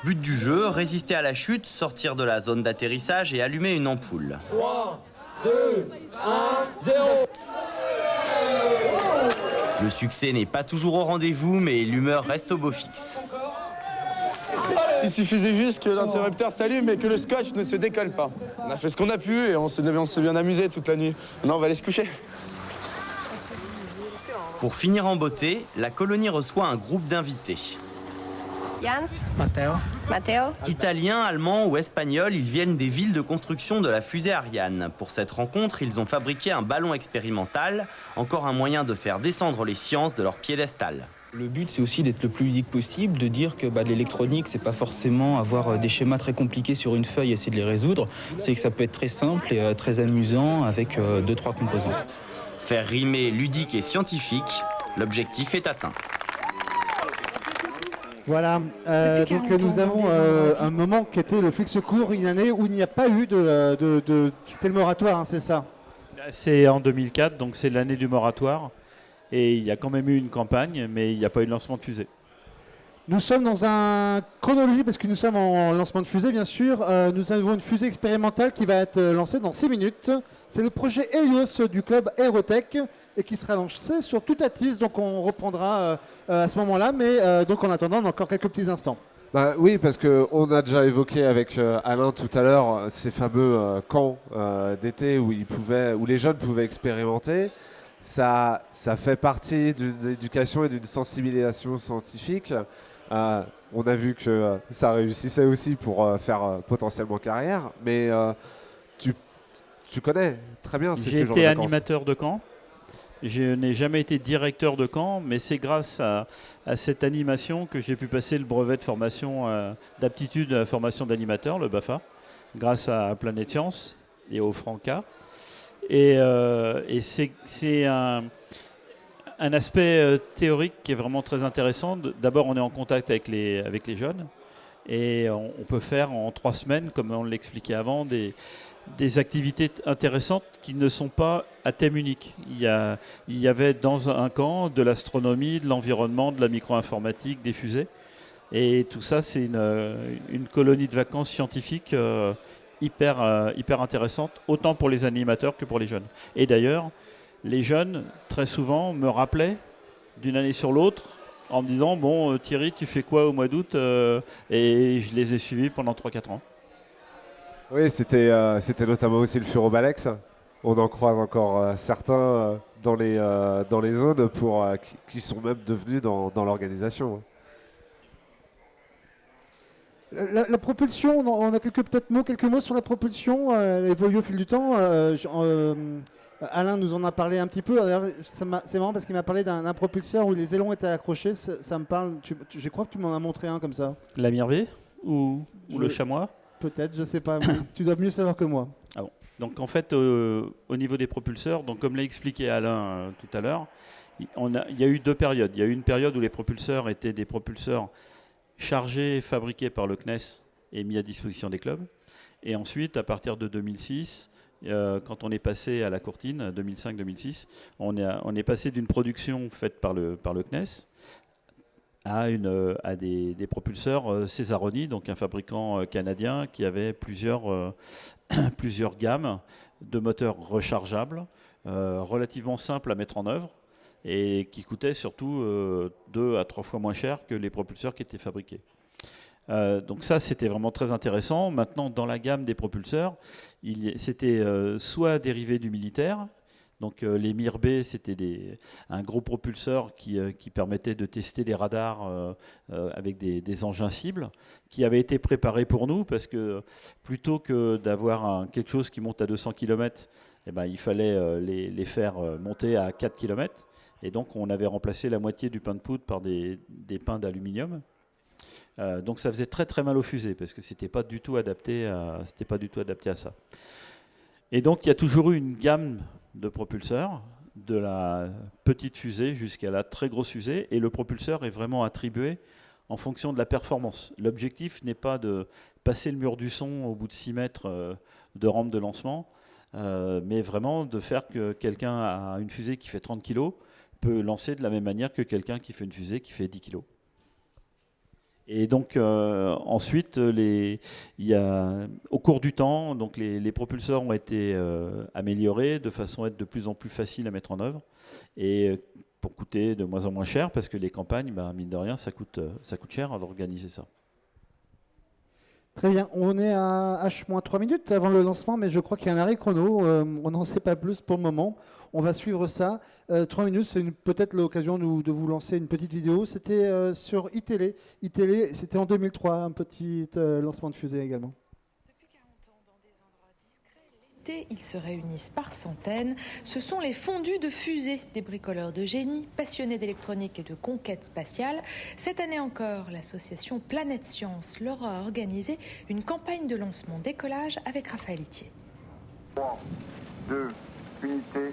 Speaker 18: But du jeu, résister à la chute, sortir de la zone d'atterrissage et allumer une ampoule.
Speaker 8: 3, 2, 1, 0.
Speaker 18: Le succès n'est pas toujours au rendez-vous, mais l'humeur reste au beau fixe.
Speaker 9: Il suffisait juste que l'interrupteur s'allume et que le scotch ne se décolle pas. On a fait ce qu'on a pu et on s'est bien amusé toute la nuit. Maintenant, on va aller se coucher.
Speaker 18: Pour finir en beauté, la colonie reçoit un groupe d'invités.
Speaker 19: Jans, Matteo.
Speaker 18: Italiens, allemands ou espagnols, ils viennent des villes de construction de la fusée Ariane. Pour cette rencontre, ils ont fabriqué un ballon expérimental, encore un moyen de faire descendre les sciences de leur piédestal.
Speaker 20: Le but, c'est aussi d'être le plus ludique possible, de dire que l'électronique, c'est pas forcément avoir des schémas très compliqués sur une feuille et essayer de les résoudre. C'est que ça peut être très simple et très amusant avec 2-3 composants.
Speaker 18: Faire rimer ludique et scientifique, l'objectif est atteint.
Speaker 1: Voilà, donc nous avons un moment qui était le Flixecourt, une année où il n'y a pas eu c'était le moratoire, hein, c'est ça?
Speaker 10: C'est en 2004, donc c'est l'année du moratoire. Et il y a quand même eu une campagne, mais il n'y a pas eu de lancement de fusée.
Speaker 1: Nous sommes dans un chronologie, parce que nous sommes en lancement de fusée, bien sûr. Nous avons une fusée expérimentale qui va être lancée dans 6 minutes. C'est le projet Helios du club Aérotech et qui sera lancé sur Toutatis. Donc on reprendra à ce moment-là, mais donc en attendant, on a encore quelques petits instants.
Speaker 2: Bah, oui, parce qu'on a déjà évoqué avec Alain tout à l'heure ces fameux camps d'été où les jeunes pouvaient expérimenter. Ça fait partie d'une éducation et d'une sensibilisation scientifique. On a vu que ça réussissait aussi pour faire potentiellement carrière, mais tu connais très bien ces
Speaker 10: J'ai
Speaker 2: jours
Speaker 10: été
Speaker 2: de vacances.
Speaker 10: animateur de camp. Je n'ai jamais été directeur de camp, mais c'est grâce à cette animation que j'ai pu passer le brevet de formation d'aptitude à la formation d'animateur, le BAFA, grâce à Planète Science et au Franca. Et c'est un aspect théorique qui est vraiment très intéressant. D'abord, on est en contact avec les jeunes et on peut faire en 3 semaines, comme on l'expliquait avant, des activités intéressantes qui ne sont pas à thème unique. Il y avait dans un camp de l'astronomie, de l'environnement, de la micro-informatique, des fusées. Et tout ça, c'est une colonie de vacances scientifiques hyper intéressante, autant pour les animateurs que pour les jeunes. Et d'ailleurs, les jeunes, très souvent, me rappelaient d'une année sur l'autre en me disant « Bon, Thierry, tu fais quoi au mois d'août ?» Et je les ai suivis pendant 3-4 ans.
Speaker 2: Oui, c'était notamment aussi le Furobalex. On en croise encore certains dans les zones qui sont même devenus dans l'organisation.
Speaker 1: La propulsion, on a quelques mots sur la propulsion. Elle évolue au fil du temps. Alain nous en a parlé un petit peu. D'ailleurs, c'est marrant parce qu'il m'a parlé d'un propulseur où les ailerons étaient accrochés. Ça me parle. Je crois que tu m'en as montré un comme ça.
Speaker 10: La Mirvé ou le chamois?
Speaker 1: Peut-être, je sais pas. Mais tu dois mieux savoir que moi.
Speaker 10: Ah bon. Donc en fait, au niveau des propulseurs, donc comme l'a expliqué Alain tout à l'heure, il y a eu deux périodes. Il y a eu une période où les propulseurs étaient des propulseurs chargés, fabriqués par le CNES et mis à disposition des clubs. Et ensuite, à partir de 2006, quand on est passé à la Courtine, 2005-2006, on est passé d'une production faite par le CNES à des propulseurs Cesaroni, donc un fabricant canadien qui avait plusieurs gammes de moteurs rechargeables, relativement simples à mettre en œuvre, et qui coûtait surtout 2 à 3 fois moins cher que les propulseurs qui étaient fabriqués. Donc ça, c'était vraiment très intéressant. Maintenant, dans la gamme des propulseurs, c'était soit dérivé du militaire. Donc les Mir-B, c'était un gros propulseur qui permettait de tester des radars avec des engins cibles, qui avait été préparé pour nous, parce que plutôt que d'avoir quelque chose qui monte à 200 km, il fallait les faire monter à 4 km. Et donc, on avait remplacé la moitié du pain de poudre par des pains d'aluminium. Donc, ça faisait très très mal aux fusées parce que c'était pas du tout adapté à ça. Et donc, il y a toujours eu une gamme de propulseurs, de la petite fusée jusqu'à la très grosse fusée, et le propulseur est vraiment attribué en fonction de la performance. L'objectif n'est pas de passer le mur du son au bout de 6 mètres de rampe de lancement, mais vraiment de faire que quelqu'un a une fusée qui fait 30 kg peut lancer de la même manière que quelqu'un qui fait une fusée qui fait 10 kg. Et donc ensuite, au cours du temps, donc les propulseurs ont été améliorés de façon à être de plus en plus faciles à mettre en œuvre et pour coûter de moins en moins cher, parce que les campagnes, mine de rien, ça coûte cher d'organiser ça.
Speaker 1: Très bien, on est à H-3 minutes avant le lancement, mais je crois qu'il y a un arrêt chrono. On n'en sait pas plus pour le moment. On va suivre ça. 3 minutes, c'est peut-être l'occasion de vous lancer une petite vidéo. C'était sur iTélé. iTélé, c'était en 2003, un petit lancement de fusée également.
Speaker 21: Ils se réunissent par centaines. Ce sont les fondus de fusées, des bricoleurs de génie, passionnés d'électronique et de conquête spatiale. Cette année encore, l'association Planète Science leur a organisé une campagne de lancement décollage avec Raphaël Itier.
Speaker 22: 3, 2, unité.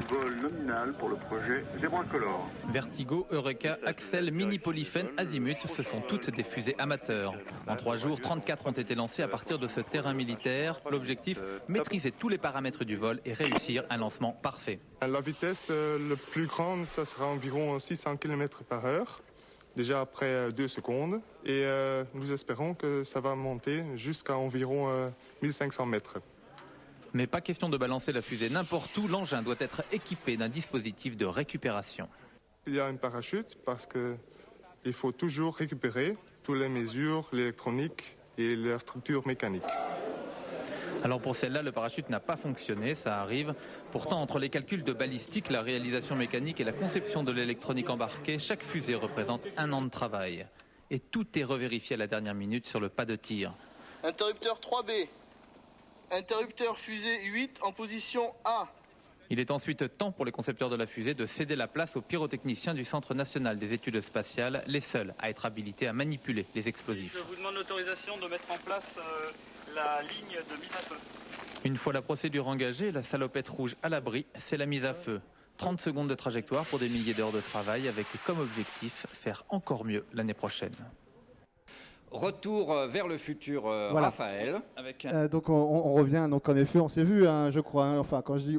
Speaker 22: Vol nominal pour le projet Zébracolor.
Speaker 23: Vertigo, Eureka, Axel, Mini Polyphène, Azimut, ce sont toutes des fusées amateurs. En 3 jours, 34 ont été lancées à partir de ce terrain militaire. L'objectif, maîtriser tous les paramètres du vol et réussir un lancement parfait.
Speaker 24: La vitesse la plus grande, ça sera environ 600 km/h, déjà après 2 secondes. Et nous espérons que ça va monter jusqu'à environ 1500 mètres.
Speaker 23: Mais pas question de balancer la fusée n'importe où, l'engin doit être équipé d'un dispositif de récupération.
Speaker 24: Il y a un parachute parce qu'il faut toujours récupérer toutes les mesures, l'électronique et la structure mécanique.
Speaker 23: Alors pour celle-là, le parachute n'a pas fonctionné, ça arrive. Pourtant, entre les calculs de balistique, la réalisation mécanique et la conception de l'électronique embarquée, chaque fusée représente 1 an de travail. Et tout est revérifié à la dernière minute sur le pas de tir.
Speaker 25: Interrupteur 3B. Interrupteur fusée 8 en position A.
Speaker 23: Il est ensuite temps pour les concepteurs de la fusée de céder la place aux pyrotechniciens du Centre national des études spatiales, les seuls à être habilités à manipuler les explosifs.
Speaker 26: Je vous demande l'autorisation de mettre en place la ligne de mise à feu.
Speaker 23: Une fois la procédure engagée, la salopette rouge à l'abri, c'est la mise à feu. 30 secondes de trajectoire pour des milliers d'heures de travail avec comme objectif faire encore mieux l'année prochaine.
Speaker 27: Retour vers le futur,
Speaker 1: voilà.
Speaker 27: Raphaël.
Speaker 23: Avec
Speaker 1: donc on revient, donc en effet on s'est vu, hein, je crois, hein, enfin quand je dis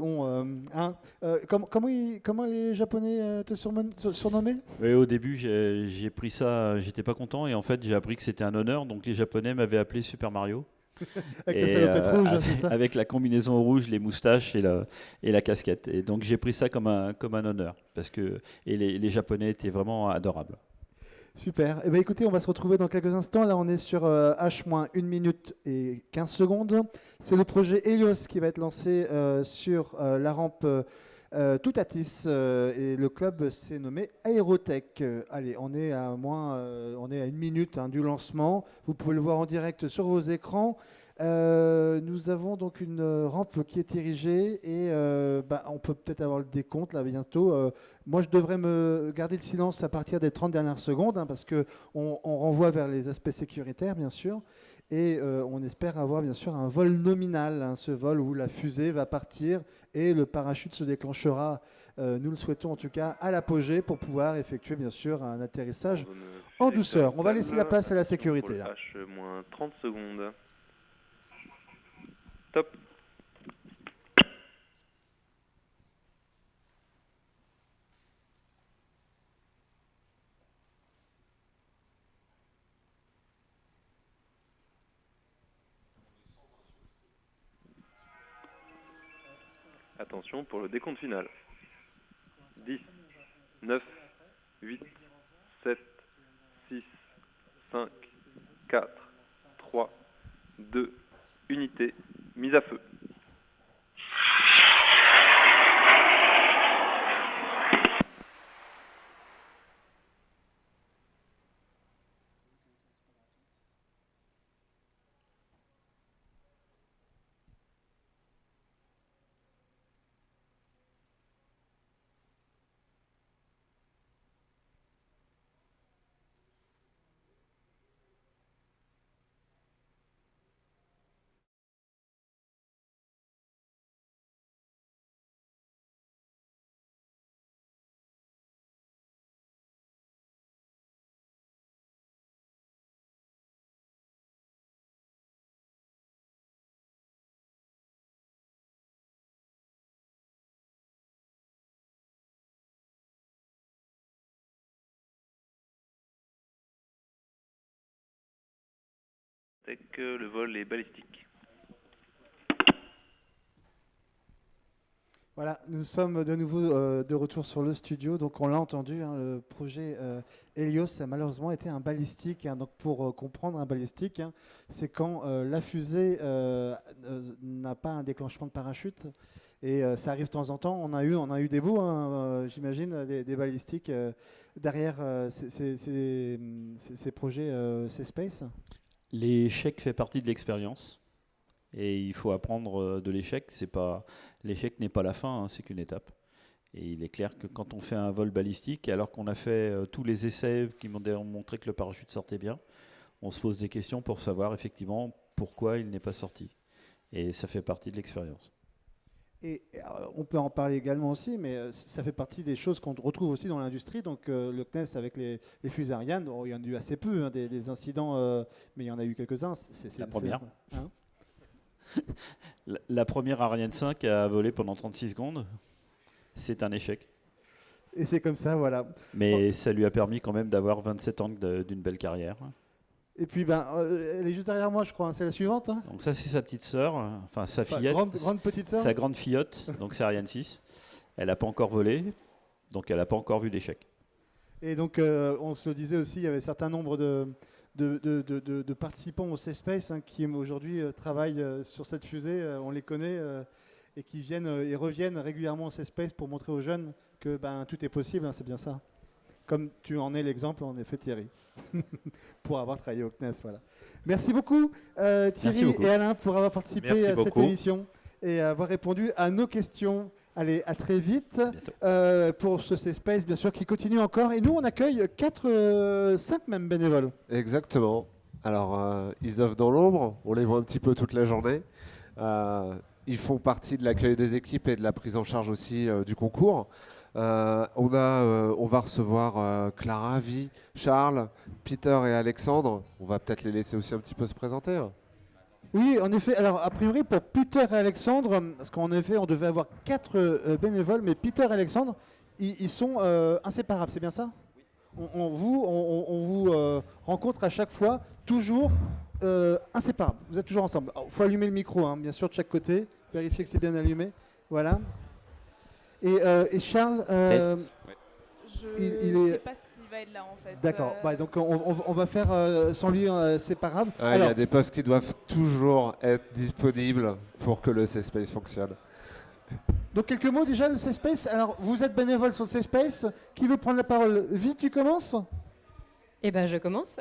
Speaker 1: comment les Japonais te surnommaient?
Speaker 10: Oui, au début j'ai pris ça, j'étais pas content, et en fait j'ai appris que c'était un honneur, donc les Japonais m'avaient appelé Super Mario.
Speaker 1: Avec la salopette rouge, c'est ça?
Speaker 10: Avec la combinaison rouge, les moustaches et la casquette. Et donc j'ai pris ça comme un honneur, parce que les Japonais étaient vraiment adorables.
Speaker 1: Super. Eh bien, écoutez, on va se retrouver dans quelques instants. Là, on est sur H-1 minute et 15 secondes. C'est le projet Helios qui va être lancé sur la rampe tout à Tis, et le club s'est nommé Aérotech. Allez, on est à 1 minute du lancement. Vous pouvez le voir en direct sur vos écrans. Nous avons donc une rampe qui est érigée et on peut peut-être avoir le décompte là bientôt. Moi, je devrais me garder le silence à partir des 30 dernières secondes parce qu'on renvoie vers les aspects sécuritaires, bien sûr. Et on espère avoir bien sûr un vol nominal, ce vol où la fusée va partir et le parachute se déclenchera, nous le souhaitons en tout cas, à l'apogée pour pouvoir effectuer bien sûr un atterrissage en douceur. On va laisser la place à la sécurité. Là.
Speaker 3: H-30 secondes. Top. Attention pour le décompte final. 10, 9, 8, 7, 6, 5, 4, 3, 2, unité, mise à feu. Le vol est balistique.
Speaker 1: Voilà, nous sommes de nouveau de retour sur le studio. Donc on l'a entendu, le projet Helios a malheureusement été un balistique. Donc pour comprendre un balistique, c'est quand la fusée n'a pas un déclenchement de parachute. Et ça arrive de temps en temps. On a eu des beaux, j'imagine, des balistiques derrière ces projets C-Space.
Speaker 10: L'échec fait partie de l'expérience et il faut apprendre de l'échec. L'échec n'est pas la fin, c'est qu'une étape. Et il est clair que quand on fait un vol balistique, alors qu'on a fait tous les essais qui m'ont montré que le parachute sortait bien, on se pose des questions pour savoir effectivement pourquoi il n'est pas sorti. Et ça fait partie de l'expérience.
Speaker 1: Et on peut en parler également aussi, mais ça fait partie des choses qu'on retrouve aussi dans l'industrie. Donc le CNES avec les fusées Ariane, il y en a eu assez peu, des incidents, mais il y en a eu quelques-uns.
Speaker 10: La première. La première Ariane 5 a volé pendant 36 secondes. C'est un échec.
Speaker 1: Et c'est comme ça, voilà.
Speaker 10: Mais ça lui a permis quand même d'avoir 27 ans d'une belle carrière.
Speaker 1: Et puis, elle est juste derrière moi, je crois. C'est la suivante.
Speaker 10: Donc ça, c'est sa petite sœur, enfin sa fillette.
Speaker 1: Grande petite sœur.
Speaker 10: Sa grande fillotte, donc c'est Ariane 6. Elle n'a pas encore volé, donc elle n'a pas encore vu d'échec.
Speaker 1: Et donc, on se le disait aussi, il y avait un certain nombre de participants au C-Space qui aujourd'hui travaillent sur cette fusée. On les connaît et qui viennent et reviennent régulièrement au C-Space pour montrer aux jeunes que tout est possible. C'est bien ça. Comme tu en es l'exemple, en effet, Thierry, pour avoir travaillé au CNES. Voilà. Merci beaucoup, Thierry et Alain, pour avoir participé à cette émission et avoir répondu à nos questions. Allez, à très vite pour ce C-Space, bien sûr, qui continue encore. Et nous, on accueille 5 même bénévoles.
Speaker 2: Exactement. Alors, ils œuvrent dans l'ombre. On les voit un petit peu toute la journée. Ils font partie de l'accueil des équipes et de la prise en charge aussi du concours. On va recevoir Clara, Vi, Charles, Peter et Alexandre. On va peut-être les laisser aussi un petit peu se présenter.
Speaker 1: Oui, en effet. Alors, a priori, pour Peter et Alexandre, parce qu'en effet, on devait avoir 4 bénévoles, mais Peter et Alexandre, ils sont inséparables, c'est bien ça ? On vous rencontre à chaque fois, toujours inséparables. Vous êtes toujours ensemble. Il faut allumer le micro, bien sûr, de chaque côté, vérifier que c'est bien allumé. Voilà. Et Charles,
Speaker 4: Test.
Speaker 1: il
Speaker 4: Je
Speaker 1: est...
Speaker 4: sais pas s'il va être là en fait.
Speaker 1: D'accord, donc on va faire sans lui séparable.
Speaker 2: Il y a des postes qui doivent toujours être disponibles pour que le C-Space fonctionne.
Speaker 1: Donc quelques mots déjà, le Safe Space. Alors vous êtes bénévole sur le Safe Space. Qui veut prendre la parole? Vie, tu commences?
Speaker 4: Eh ben, je commence.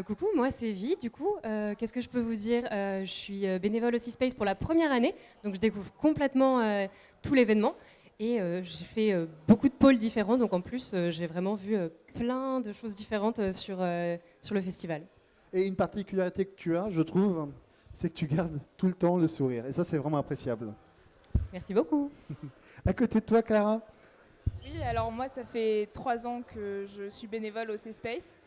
Speaker 4: Coucou, moi c'est Vi. Du coup, qu'est-ce que je peux vous dire? Je suis bénévole au Safe Space pour la première année, donc je découvre complètement tout l'événement. Et j'ai fait beaucoup de pôles différents, donc en plus j'ai vraiment vu plein de choses différentes sur le festival.
Speaker 1: Et une particularité que tu as, je trouve, c'est que tu gardes tout le temps le sourire. Et ça, c'est vraiment appréciable.
Speaker 4: Merci beaucoup.
Speaker 1: À côté de toi, Clara?
Speaker 5: Oui, alors moi, ça fait 3 ans que je suis bénévole au Safe Space.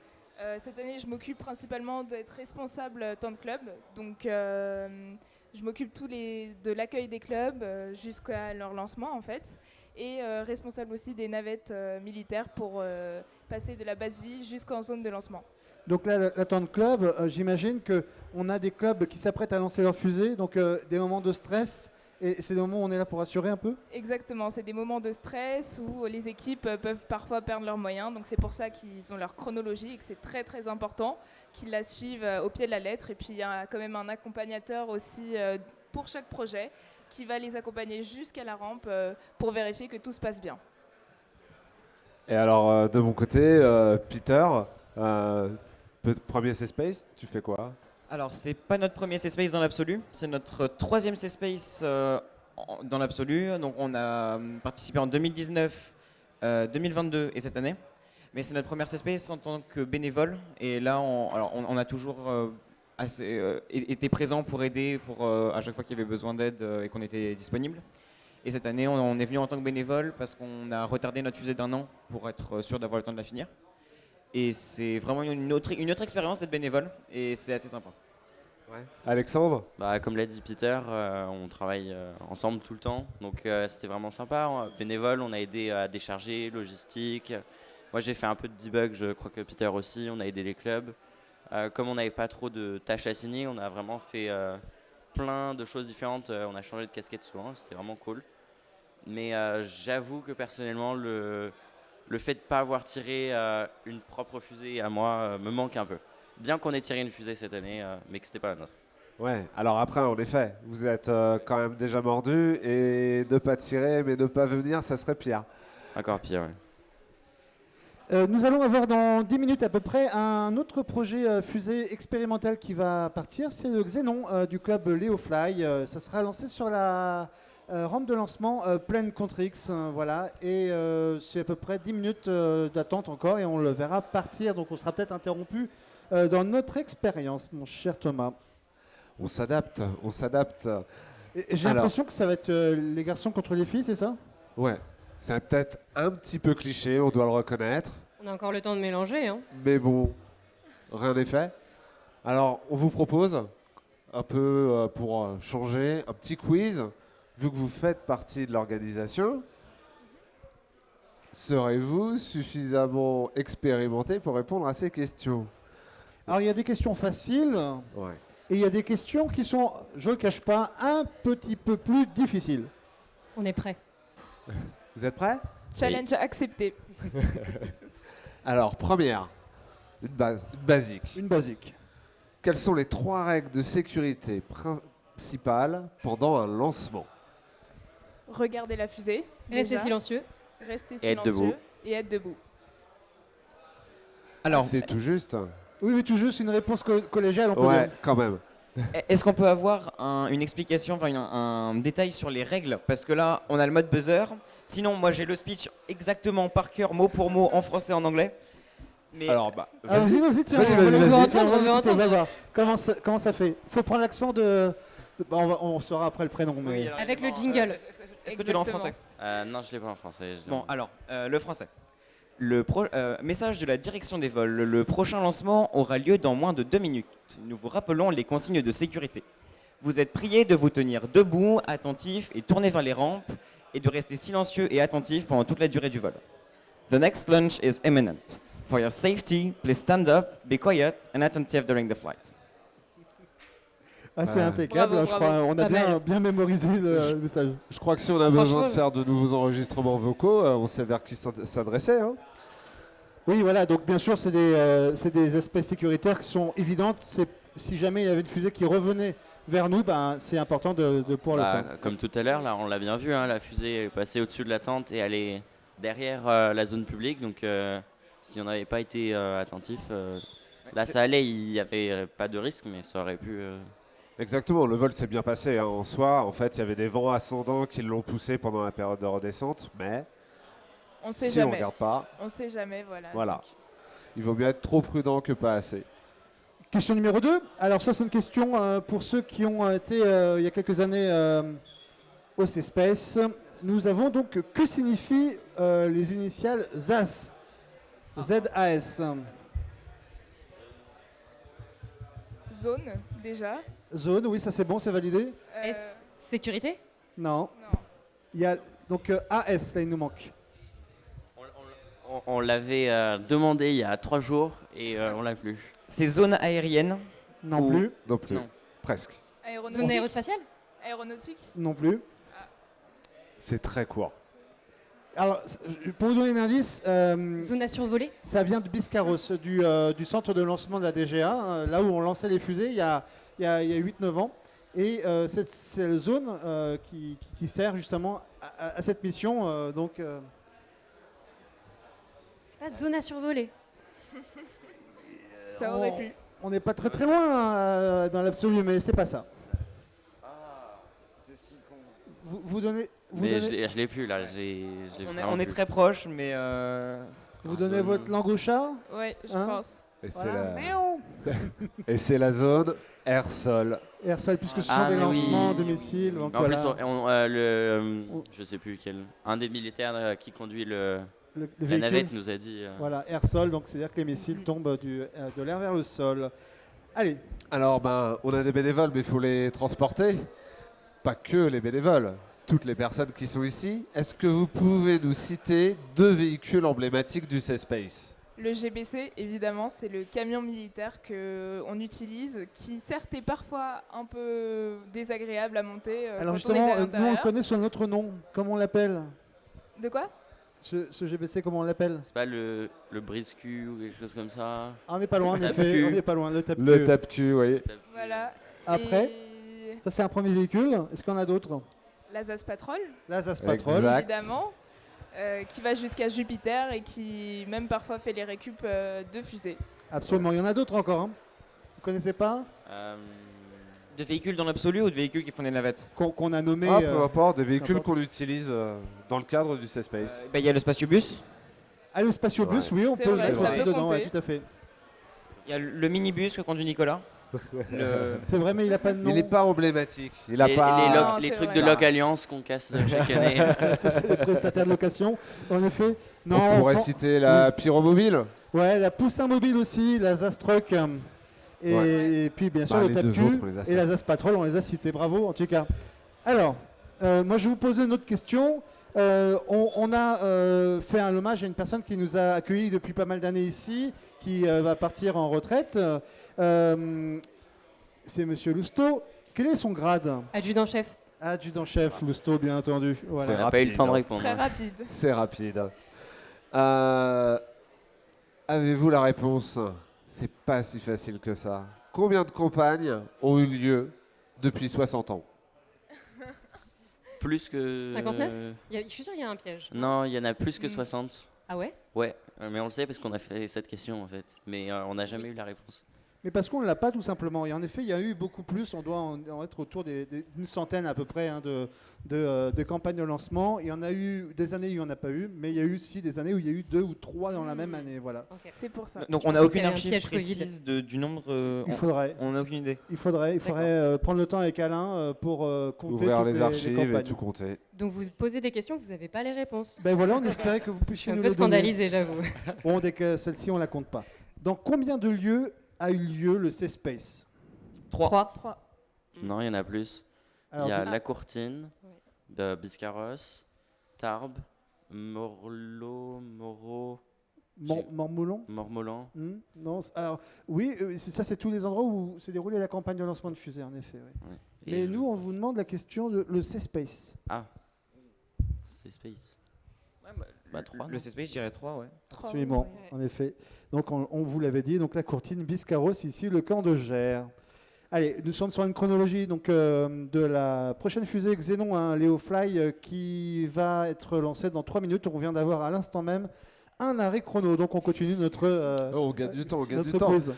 Speaker 5: Cette année, je m'occupe principalement d'être responsable temps de club. Donc, je m'occupe de l'accueil des clubs jusqu'à leur lancement, en fait. Et responsable aussi des navettes militaires pour passer de la base vie jusqu'en zone de lancement.
Speaker 1: Donc là, la temps de club, j'imagine qu'on a des clubs qui s'apprêtent à lancer leur fusée, donc des moments de stress. Et c'est des moments où on est là pour assurer un peu?
Speaker 5: Exactement, c'est des moments de stress où les équipes peuvent parfois perdre leurs moyens. Donc c'est pour ça qu'ils ont leur chronologie et que c'est très très important qu'ils la suivent au pied de la lettre. Et puis il y a quand même un accompagnateur aussi pour chaque projet qui va les accompagner jusqu'à la rampe pour vérifier que tout se passe bien.
Speaker 2: Et alors de mon côté, Peter, premier C-Space, tu fais quoi?
Speaker 6: Alors, c'est pas notre premier C-Space dans l'absolu, c'est notre 3e C-Space dans l'absolu. Donc, on a participé en 2019, 2022 et cette année. Mais c'est notre première C-Space en tant que bénévole. Et là, on a toujours été présent pour aider à chaque fois qu'il y avait besoin d'aide et qu'on était disponible. Et cette année, on est venu en tant que bénévole parce qu'on a retardé notre fusée d'1 an pour être sûr d'avoir le temps de la finir. Et c'est vraiment une autre expérience d'être bénévole et c'est assez sympa.
Speaker 2: Ouais. Alexandre?
Speaker 7: Comme l'a dit Peter, on travaille ensemble tout le temps, donc c'était vraiment sympa. Bénévole, on a aidé à décharger, logistique. Moi j'ai fait un peu de debug, je crois que Peter aussi, on a aidé les clubs. Comme on n'avait pas trop de tâches à signer, on a vraiment fait plein de choses différentes. On a changé de casquette souvent, c'était vraiment cool. Mais j'avoue que personnellement, le fait de ne pas avoir tiré une propre fusée à moi me manque un peu. Bien qu'on ait tiré une fusée cette année, mais que ce n'était pas la nôtre.
Speaker 2: Ouais, alors après, en effet, vous êtes quand même déjà mordu et ne pas tirer, mais ne pas venir, ça serait pire.
Speaker 7: Encore pire,
Speaker 1: oui. Nous allons avoir dans 10 minutes à peu près un autre projet fusée expérimental qui va partir. C'est le Xenon du club Leofly. Ça sera lancé sur la rampe de lancement pleine contre X, voilà, et c'est à peu près 10 minutes d'attente encore et on le verra partir, donc on sera peut-être interrompu dans notre expérience, mon cher Thomas.
Speaker 2: On s'adapte, on s'adapte.
Speaker 1: J'ai l'impression que ça va être les garçons contre les filles, c'est ça?
Speaker 2: Ouais, c'est peut-être un petit peu cliché, on doit le reconnaître.
Speaker 4: On a encore le temps de mélanger, hein.
Speaker 2: Mais bon, rien n'est fait. Alors, on vous propose, un peu pour changer, un petit quiz. Vu que vous faites partie de l'organisation, serez-vous suffisamment expérimenté pour répondre à ces questions?
Speaker 1: Alors, il y a des questions faciles,
Speaker 2: ouais.
Speaker 1: Et il y a des questions qui sont, je ne le cache pas, un petit peu plus difficiles.
Speaker 4: On est prêts.
Speaker 2: Vous êtes prêts?
Speaker 5: Challenge accepté.
Speaker 2: Alors, première, une basique.
Speaker 1: Une basique.
Speaker 2: Quelles sont les 3 règles de sécurité principales pendant un lancement?
Speaker 5: Regardez la fusée.
Speaker 4: Restez silencieux.
Speaker 5: Restez
Speaker 7: et être debout.
Speaker 5: Et être debout.
Speaker 6: Alors,
Speaker 2: c'est tout juste.
Speaker 1: Oui, tout juste une réponse collégiale, on peut
Speaker 2: ouais,
Speaker 1: dire.
Speaker 2: Quand même.
Speaker 6: Est-ce qu'on peut avoir une explication, enfin un détail sur les règles? Parce que là, on a le mode buzzer. Sinon, moi, j'ai le speech exactement par cœur, mot pour mot, en français, en anglais. Mais
Speaker 2: alors,
Speaker 1: vas-y, tiens, on veut entendre. Comment ça fait? Il faut prendre l'accent de... on saura après le prénom. Mais...
Speaker 6: Oui, alors,
Speaker 4: avec le jingle.
Speaker 6: Est-ce que tu l'as en français?
Speaker 7: Non, je ne l'ai pas en français.
Speaker 6: Bon, alors, le français. Message de la direction des vols. Le prochain lancement aura lieu dans moins de 2 minutes. Nous vous rappelons les consignes de sécurité. Vous êtes priés de vous tenir debout, attentif et tourné vers les rampes et de rester silencieux et attentif pendant toute la durée du vol. The next launch is imminent. For your safety, please stand up, be quiet and attentive during the flight.
Speaker 1: Ah, c'est impeccable,
Speaker 4: bravo,
Speaker 1: je crois. On a bien mémorisé le message.
Speaker 2: Je crois que si on a besoin de faire de nouveaux enregistrements vocaux, on sait vers qui s'adresser. Hein.
Speaker 1: Oui, voilà, donc bien sûr, c'est des aspects sécuritaires qui sont évidents. C'est si jamais il y avait une fusée qui revenait vers nous, ben, c'est important de pouvoir le faire.
Speaker 7: Comme tout à l'heure, là, on l'a bien vu, hein, la fusée est passée au-dessus de la tente et elle est derrière la zone publique. Donc, si on n'avait pas été attentif, là, ça allait. Il n'y avait pas de risque, mais ça aurait pu.
Speaker 2: Exactement, le vol s'est bien passé en soi. En fait, il y avait des vents ascendants qui l'ont poussé pendant la période de redescente, mais
Speaker 5: On sait
Speaker 2: si
Speaker 5: jamais.
Speaker 2: on regarde pas,
Speaker 5: On sait jamais, voilà.
Speaker 2: voilà. Il vaut mieux être trop prudent que pas assez.
Speaker 1: Question numéro 2. Alors ça, c'est une question pour ceux qui ont été il y a quelques années au C-Space. Nous avons donc que signifient les initiales ZAS. ZAS.
Speaker 5: Zone, déjà.
Speaker 1: Zone, oui, ça c'est bon, c'est validé.
Speaker 4: S. Sécurité?
Speaker 1: Non. Il y a donc AS, là il nous manque.
Speaker 7: On l'avait demandé il y a 3 jours et on l'a plus.
Speaker 6: C'est zone aérienne?
Speaker 1: Non plus.
Speaker 2: Non plus.
Speaker 6: Non.
Speaker 2: Presque.
Speaker 4: Zone aérospatiale?
Speaker 5: Aéronautique?
Speaker 1: Non plus.
Speaker 2: C'est très court.
Speaker 1: Alors, pour vous donner un indice,
Speaker 4: Zone à survoler?
Speaker 1: ça vient de Biscarrosse, du centre de lancement de la DGA, là où on lançait les fusées il y a 8-9 ans. Et c'est la zone qui sert justement à cette mission.
Speaker 4: C'est pas zone à survoler.
Speaker 5: Ça aurait pu.
Speaker 1: On n'est pas très très loin dans l'absolu, mais c'est pas ça. Vous donnez.
Speaker 7: Mais je l'ai plus là.
Speaker 6: On est très proche, mais.
Speaker 1: Vous donnez votre langue au chat?
Speaker 5: Ouais, je
Speaker 1: Hein
Speaker 5: pense.
Speaker 2: Et
Speaker 1: Voilà.
Speaker 2: Et c'est la zone air-sol.
Speaker 1: Air-sol, puisque ce sont des lancements de missiles. Donc
Speaker 7: En
Speaker 1: voilà.
Speaker 7: plus, je sais plus quel. Un des militaires qui conduit la
Speaker 1: véhicule.
Speaker 7: navette nous a dit.
Speaker 1: Voilà, air-sol, donc c'est-à-dire que les missiles tombent de l'air vers le sol. Allez.
Speaker 2: Alors, on a des bénévoles, mais il faut les transporter. Pas que les bénévoles, toutes les personnes qui sont ici. Est-ce que vous pouvez nous citer 2 véhicules emblématiques du C-Space?
Speaker 5: Le GBC, évidemment, c'est le camion militaire qu'on utilise, qui certes est parfois un peu désagréable à monter.
Speaker 1: Alors
Speaker 5: quand on est
Speaker 1: justement,
Speaker 5: à
Speaker 1: nous on
Speaker 5: l'intérieur.
Speaker 1: le connaît sous notre nom. Comment on l'appelle?
Speaker 5: De quoi?
Speaker 1: Ce GBC, comment on l'appelle?
Speaker 7: C'est pas le brise-cul ou quelque chose comme ça?
Speaker 1: On n'est pas loin, en effet. On n'est pas loin, le tape-cul.
Speaker 2: Le tape-cul, oui.
Speaker 5: Voilà.
Speaker 1: Après,
Speaker 5: Et
Speaker 1: ça c'est un premier véhicule. Est-ce qu'on a d'autres?
Speaker 5: la ZAS Patrol,
Speaker 1: La ZAS Patrol.
Speaker 5: évidemment, qui va jusqu'à Jupiter et qui même parfois fait les récup de fusées.
Speaker 1: Absolument. Il y en a d'autres encore. Hein. Vous connaissez pas?
Speaker 6: De véhicules dans l'absolu ou de véhicules qui font des navettes?
Speaker 1: Qu'on a nommé.
Speaker 2: Peu importe, des véhicules qu'on utilise dans le cadre du C-Space.
Speaker 6: Il y a le Spatiobus.
Speaker 1: Ah, le Spatiobus, oui, on
Speaker 5: C'est
Speaker 1: peut le
Speaker 5: vrai,
Speaker 1: mettre
Speaker 5: ça
Speaker 1: aussi
Speaker 5: peut
Speaker 1: dedans,
Speaker 5: compter.
Speaker 1: ouais, tout à fait.
Speaker 6: Il y a le minibus que conduit Nicolas.
Speaker 1: C'est vrai, mais il n'a pas de nom.
Speaker 2: Il n'est pas emblématique. Il a
Speaker 7: Les,
Speaker 2: pas.
Speaker 7: les trucs
Speaker 5: vrai.
Speaker 7: de Loc Alliance qu'on casse chaque année.
Speaker 1: Ça, c'est les prestataires de location, en effet. Non,
Speaker 2: On pourrait
Speaker 1: pen-
Speaker 2: citer la Pyromobile.
Speaker 1: Ouais, la Poussin Mobile aussi, la ZAS Truck. Et puis, bien sûr,
Speaker 2: Bah,
Speaker 1: le
Speaker 2: les deux
Speaker 1: TAPQ
Speaker 2: autres, on les a
Speaker 1: et la ZAS Patrol, on les a cités. Bravo, en tout cas. Alors, moi, je vais vous poser une autre question. On a fait un hommage à une personne qui nous a accueillis depuis pas mal d'années ici, qui va partir en retraite. C'est Monsieur Lousteau. Quel est son grade?
Speaker 4: Adjudant-chef.
Speaker 1: Adjudant-chef, Lousteau, bien entendu. Voilà.
Speaker 7: On n'a pas eu le temps de répondre.
Speaker 5: Très rapide.
Speaker 2: C'est rapide. Avez-vous la réponse? C'est pas si facile que ça. Combien de campagnes ont eu lieu depuis 60 ans?
Speaker 7: Plus que.
Speaker 4: 59? Je suis sûr qu'il y a un piège.
Speaker 7: Non, il y en a plus que 60.
Speaker 4: Ah ouais?
Speaker 7: Ouais, mais on le sait parce qu'on a fait cette question en fait. Mais on n'a jamais eu la réponse.
Speaker 1: Mais parce qu'on ne l'a pas tout simplement. Et en effet, il y a eu beaucoup plus. On doit en être autour d'une centaine à peu près hein, de campagnes de lancement. Il y en a eu des années où il n'y en a pas eu, mais il y a eu aussi des années où il y a eu 2 ou 3 dans la même année. Voilà.
Speaker 4: Okay.
Speaker 5: C'est pour ça.
Speaker 6: Donc on n'a aucune archive précise du nombre.
Speaker 1: Il faudrait.
Speaker 6: On n'a aucune idée.
Speaker 1: Il faudrait prendre le temps avec Alain pour compter
Speaker 2: Ouvrir
Speaker 1: toutes
Speaker 2: les archives et
Speaker 1: campagnes.
Speaker 2: tout compter.
Speaker 4: Donc vous posez des questions, vous n'avez pas les réponses.
Speaker 1: Ben voilà, on espérait que vous puissiez
Speaker 4: Je suis
Speaker 1: nous
Speaker 4: un peu
Speaker 1: les donner.
Speaker 4: scandalisé, j'avoue.
Speaker 1: Bon, dès que celle-ci, on la compte pas. Dans combien de lieux a eu lieu le C-Space?
Speaker 4: 3.
Speaker 7: Non, il y en a plus.
Speaker 1: Alors,
Speaker 7: Il y a
Speaker 1: de-
Speaker 7: La Courtine, de Biscarrosse, Tarbes, Morlo, Moreau,
Speaker 1: Mormoulon
Speaker 7: Mormolan.
Speaker 1: Non, alors, oui, ça c'est tous les endroits où s'est déroulée la campagne de lancement de fusée, en effet. Oui.
Speaker 7: Ouais.
Speaker 1: Mais
Speaker 7: Et
Speaker 1: nous, on vous demande la question de le C-Space.
Speaker 7: Ah, c'est Space. Bah 3.
Speaker 6: Le C-Space, je dirais 3, ouais.
Speaker 1: Absolument, en effet. Donc on vous l'avait dit, donc la courtine Biscarrosse, ici le camp de Gers. Allez, nous sommes sur une chronologie donc, de la prochaine fusée Xenon, un Leo Fly, qui va être lancée dans 3 minutes. On vient d'avoir à l'instant même un arrêt chrono. Donc on continue notre
Speaker 2: on gagne du temps, on gagne
Speaker 1: notre
Speaker 2: du temps.
Speaker 1: quiz.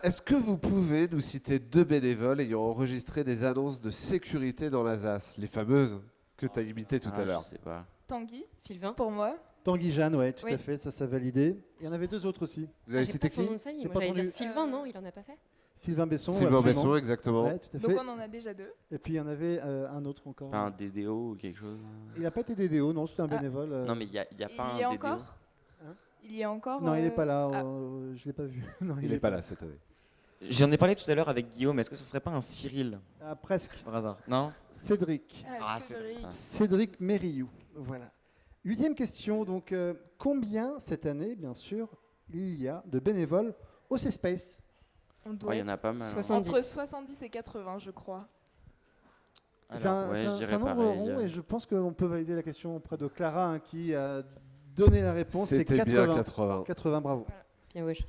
Speaker 2: Est-ce que vous pouvez nous citer 2 bénévoles ayant enregistré des annonces de sécurité dans la ZAS, les fameuses que tu as imitées tout à l'heure?
Speaker 7: Je sais pas.
Speaker 5: Tanguy,
Speaker 4: Sylvain.
Speaker 5: pour moi.
Speaker 1: Tanguy Jeanne, ouais, tout
Speaker 4: Oui.
Speaker 1: à fait, ça validé. Il y en avait 2 autres aussi.
Speaker 2: Vous avez
Speaker 4: J'ai
Speaker 2: cité
Speaker 4: pas son
Speaker 2: qui?
Speaker 4: nom de famille,
Speaker 1: J'ai
Speaker 4: moi,
Speaker 1: pas
Speaker 4: j'allais
Speaker 1: entendu.
Speaker 4: dire Sylvain, non, il en a pas fait.
Speaker 1: Sylvain Besson.
Speaker 2: Sylvain
Speaker 1: absolument.
Speaker 2: Besson, exactement.
Speaker 1: Ouais, tout à
Speaker 5: Donc
Speaker 1: fait.
Speaker 5: on en a déjà 2.
Speaker 1: Et puis il y en avait un autre encore.
Speaker 7: Pas un DDO ou quelque chose?
Speaker 1: Il n'a pas été DDO, non, c'était un bénévole.
Speaker 7: Non, mais il y a pas
Speaker 5: Il y
Speaker 7: un
Speaker 5: a
Speaker 7: DDO.
Speaker 5: encore Il y a encore
Speaker 1: Non, il n'est pas là,
Speaker 5: ah.
Speaker 1: je ne l'ai pas vu. Non,
Speaker 2: Il n'est pas là cette année.
Speaker 6: J'en ai parlé tout à l'heure avec Guillaume, est-ce que ce serait pas un Cyril
Speaker 1: Ah, presque.
Speaker 6: par hasard? Non?
Speaker 1: Cédric.
Speaker 5: Ah, Cédric.
Speaker 1: Cédric Mériou. Voilà. 8e question. Donc, combien cette année, bien sûr, il y a de bénévoles au C-Space?
Speaker 5: On doit
Speaker 7: Ouais, il y en a
Speaker 5: être
Speaker 7: pas mal.
Speaker 4: 70.
Speaker 5: entre 70 et 80, je crois.
Speaker 1: C'est un,
Speaker 7: ouais,
Speaker 1: c'est
Speaker 7: je
Speaker 1: un-
Speaker 7: dirais
Speaker 1: c'est un nombre
Speaker 7: pareil,
Speaker 1: rond et je pense qu'on peut valider la question auprès de Clara hein, qui a donné la réponse. C'est
Speaker 2: C'était
Speaker 1: 80.
Speaker 2: bien 80.
Speaker 1: 80, bravo.
Speaker 4: Bien wesh.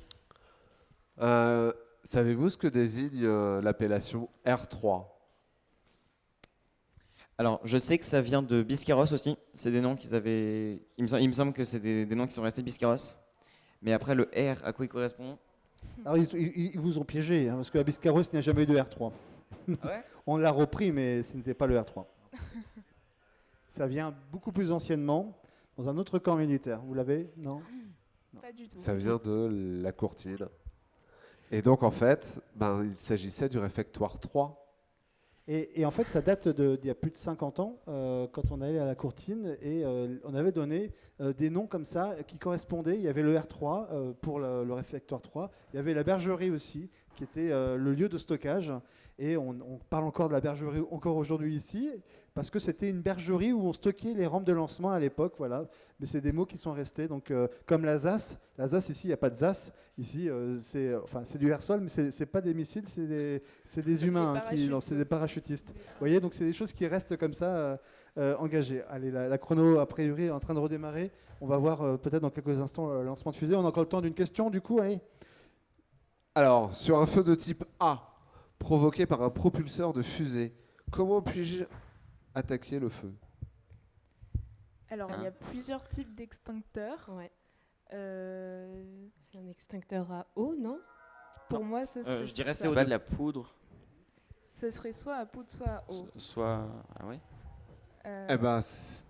Speaker 2: Savez-vous ce que désigne l'appellation R3?
Speaker 6: Alors, je sais que ça vient de Biscarrosse aussi. C'est des noms qu'ils avaient. Il me semble que c'est des noms qui sont restés Biscarrosse. Mais après, le R, à quoi il correspond?
Speaker 1: Alors, ils vous ont piégé, hein, parce que à Biscarrosse, il n'y a jamais eu de R3.
Speaker 6: Ah ouais?
Speaker 1: On l'a repris, mais ce n'était pas le R3. Ça vient beaucoup plus anciennement, dans un autre camp militaire. Vous l'avez? Non?
Speaker 5: Pas du tout.
Speaker 2: Ça vient de la courtine. Et donc, en fait, il s'agissait du réfectoire 3.
Speaker 1: Et en fait, ça date d'il y a plus de 50 ans, quand on allait à la Courtine, et on avait donné des noms comme ça qui correspondaient. Il y avait le R3 pour le réfectoire 3, il y avait la bergerie aussi, qui était le lieu de stockage. Et on parle encore de la bergerie encore aujourd'hui ici, parce que c'était une bergerie où on stockait les rampes de lancement à l'époque. Voilà. Mais c'est des mots qui sont restés. Donc, comme la ZAS ici, il n'y a pas de ZAS. Ici, c'est du air-sol, mais ce n'est pas des missiles, c'est des humains qui lancent, c'est des parachutistes. Vous voyez, donc c'est des choses qui restent comme ça engagées. Allez, la chrono, a priori, est en train de redémarrer. On va voir peut-être dans quelques instants le lancement de fusée. On a encore le temps d'une question, du coup, allez.
Speaker 2: Alors, sur un feu de type A, provoqué par un propulseur de fusée, comment puis-je attaquer le feu?
Speaker 5: Alors, il y a plusieurs types d'extincteurs.
Speaker 4: Ouais. C'est un extincteur à eau, non?
Speaker 5: Pour moi, ce serait
Speaker 6: je dirais
Speaker 5: ça.
Speaker 7: C'est pas de la poudre?
Speaker 5: Ce serait soit à poudre, soit à eau.
Speaker 7: Soit. Ah ouais?
Speaker 2: Eh ben,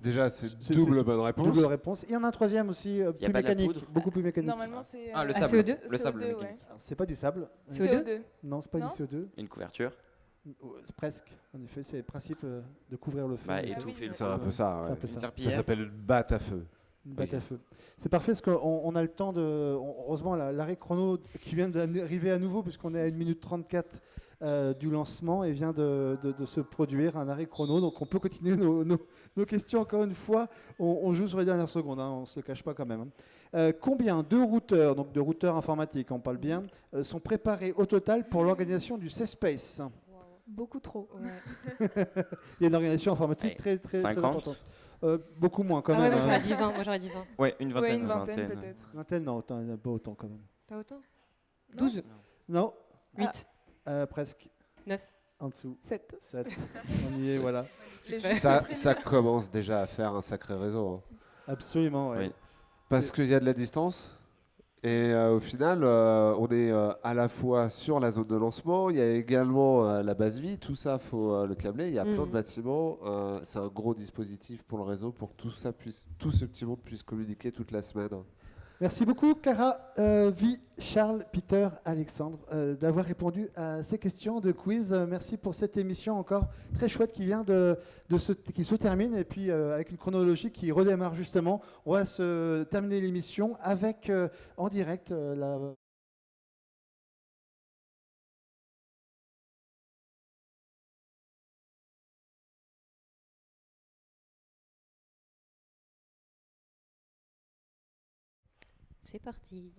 Speaker 2: déjà, c'est double bonne réponse.
Speaker 1: Double réponse. Il y en a un troisième aussi, plus
Speaker 7: pas de la
Speaker 1: mécanique,
Speaker 7: poudre?
Speaker 1: beaucoup plus mécanique.
Speaker 5: Normalement, c'est.
Speaker 6: Ah, le
Speaker 4: Ah,
Speaker 6: sable.
Speaker 4: CO2?
Speaker 6: Le sable
Speaker 5: CO2,
Speaker 6: mécanique.
Speaker 5: ouais.
Speaker 1: Alors, c'est pas du sable.
Speaker 5: CO2.
Speaker 1: Non, c'est pas
Speaker 5: Non
Speaker 1: du CO2.
Speaker 7: Une couverture?
Speaker 1: C'est presque. En effet, c'est le principe de couvrir le feu.
Speaker 7: Bah,
Speaker 1: En effet.
Speaker 7: étouffer le
Speaker 2: C'est un peu ça.
Speaker 1: C'est
Speaker 2: ouais.
Speaker 1: un peu ça.
Speaker 2: Ça
Speaker 6: serpillière.
Speaker 2: s'appelle une batte à feu.
Speaker 1: Une batte à feu. C'est parfait parce qu'on a le temps de. Heureusement, l'arrêt chrono qui vient d'arriver à nouveau, puisqu'on est à 1 minute 34 du lancement et vient de se produire un arrêt chrono. Donc on peut continuer nos questions encore une fois. On joue sur les dernières secondes, hein, on ne se le cache pas quand même. Hein. Combien de routeurs, donc de routeurs informatiques, on parle bien, sont préparés au total pour l'organisation du C-Space?
Speaker 5: Beaucoup trop.
Speaker 4: Ouais.
Speaker 1: Il y a une organisation informatique
Speaker 7: Allez,
Speaker 1: très
Speaker 7: 50.
Speaker 1: importante. Beaucoup moins quand
Speaker 4: Ah ouais,
Speaker 1: même.
Speaker 4: moi
Speaker 1: hein.
Speaker 4: j'aurais dit 20. Moi j'aurais dit 20.
Speaker 6: Ouais, une vingtaine.
Speaker 5: Ouais, une vingtaine
Speaker 7: vingtaine.
Speaker 5: peut-être.
Speaker 1: Vingtaine, non, il n'y en a pas autant quand même.
Speaker 4: Pas autant? 12.
Speaker 1: Non,
Speaker 4: 8.
Speaker 1: presque.
Speaker 4: 9.
Speaker 1: En dessous.
Speaker 5: 7.
Speaker 1: 7. On y est, voilà.
Speaker 2: Ça commence déjà à faire un sacré réseau. Hein.
Speaker 1: Absolument, ouais.
Speaker 7: Oui.
Speaker 2: Parce qu'il y a de la distance. Et au final, on est à la fois sur la zone de lancement, il y a également la base vie, tout ça, il faut le câbler. Il y a plein de bâtiments. C'est un gros dispositif pour le réseau pour que tout ce petit monde puisse communiquer toute la semaine.
Speaker 1: Merci beaucoup, Clara, Vi, Charles, Peter, Alexandre, d'avoir répondu à ces questions de quiz. Merci pour cette émission encore très chouette qui vient qui se termine et puis avec une chronologie qui redémarre justement. On va se terminer l'émission avec en direct la.
Speaker 4: C'est parti.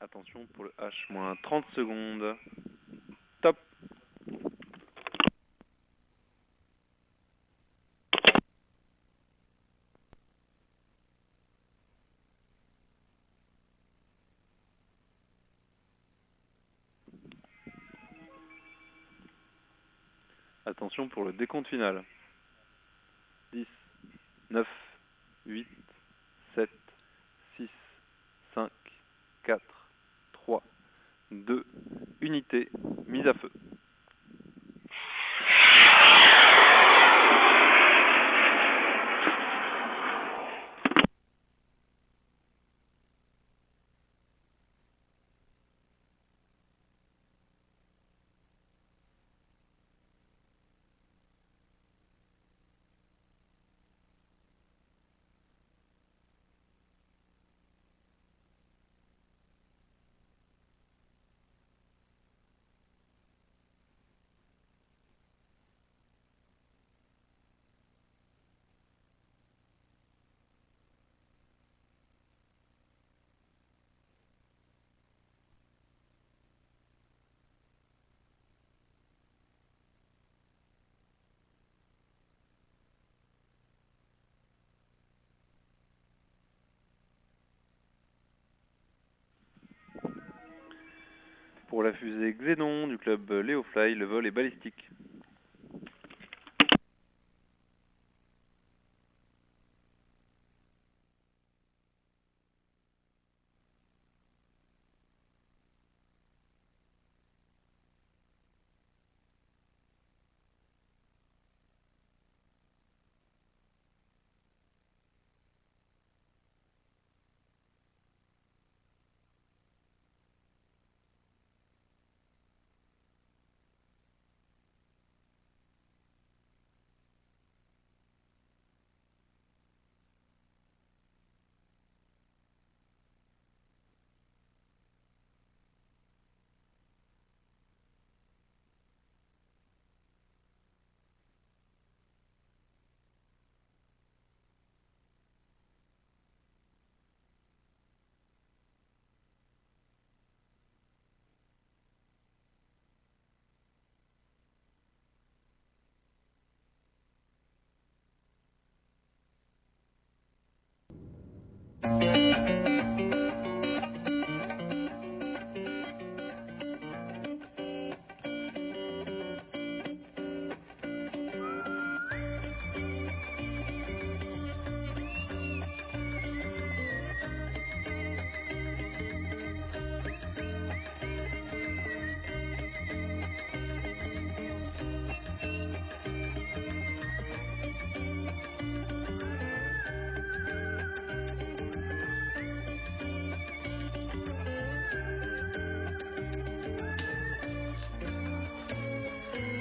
Speaker 3: Attention pour le H, moins 30 secondes. Top. Attention pour le décompte final. 10, 9, 8, 7, 6, 5, 4, 3, 2, unité, mise à feu. Pour la fusée Xénon du club Léofly, le vol est balistique.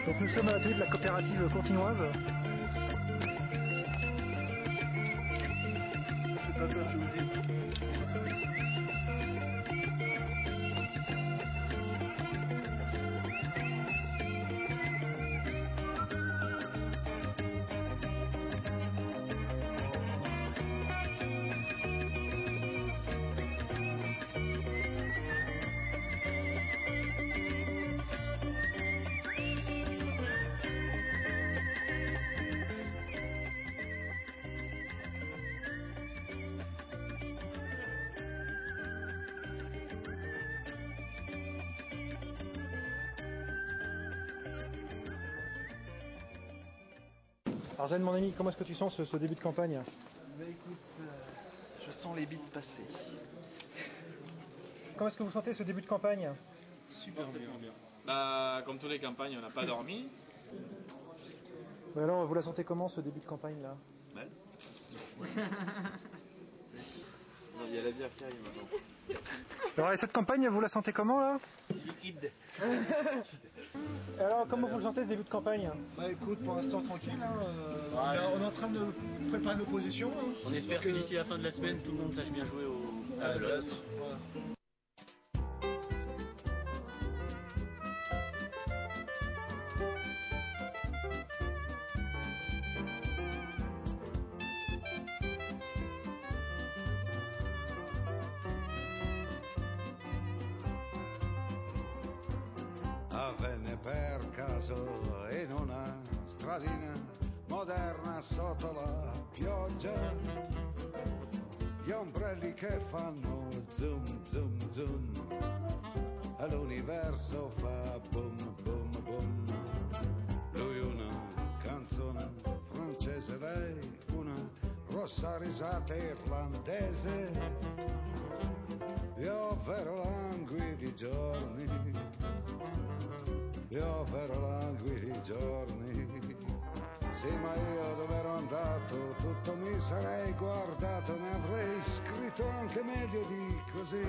Speaker 11: Donc nous sommes à l'atelier de la coopérative courtinoise.
Speaker 25: C'est pas toi, je vous dis.
Speaker 11: Arsène, mon ami, comment est-ce que tu sens ce début de campagne?
Speaker 12: Bah écoute, je sens les bites passer.
Speaker 11: Comment est-ce que vous sentez ce début de campagne?
Speaker 12: Super bien.
Speaker 13: Bah, comme toutes les campagnes, on n'a pas dormi.
Speaker 11: Mais alors, vous la sentez comment ce début de campagne là?
Speaker 12: Mal. Non, il y a la bière qui arrive maintenant.
Speaker 11: Alors, et cette campagne, vous la sentez comment là?
Speaker 12: Liquide.
Speaker 11: Alors, comment vous le sentez ce début de campagne?
Speaker 12: Bah écoute, pour l'instant tranquille.
Speaker 11: On est en train de préparer nos positions.
Speaker 12: On espère que d'ici la fin de la semaine, tout le monde sache bien jouer à la belote.
Speaker 8: per caso in una stradina moderna sotto la pioggia, gli ombrelli che fanno zoom zoom zoom, e l'universo fa boom boom boom. Lui una canzone francese, lei una rossa risata irlandese, io vero languidi giorni, io vero languidi giorni. Sì, ma io dove ero andato tutto mi sarei guardato, ne avrei scritto anche meglio di così.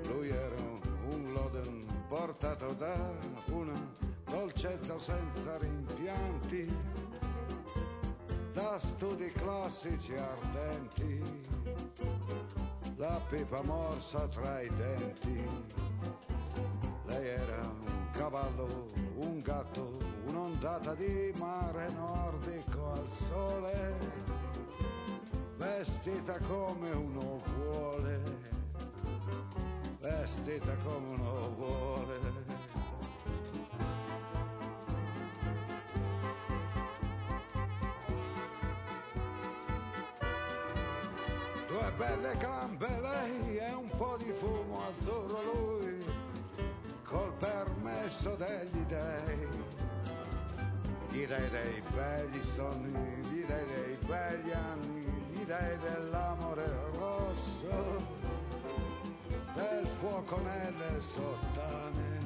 Speaker 8: Lui era un Loden portato da una dolcezza senza rimpianti, da studi classici ardenti, la pipa morsa tra i denti. Lei era un cavallo, un gatto, un'ondata di mare nordico al sole, vestita come uno vuole, vestita come uno vuole. Due belle gambe lei e un po' di fumo azzurro lui, col permesso degli dei. Gli dei dei begli sonni, gli dei dei begli anni, gli dei dell'amore rosso, del fuoco nelle sottane,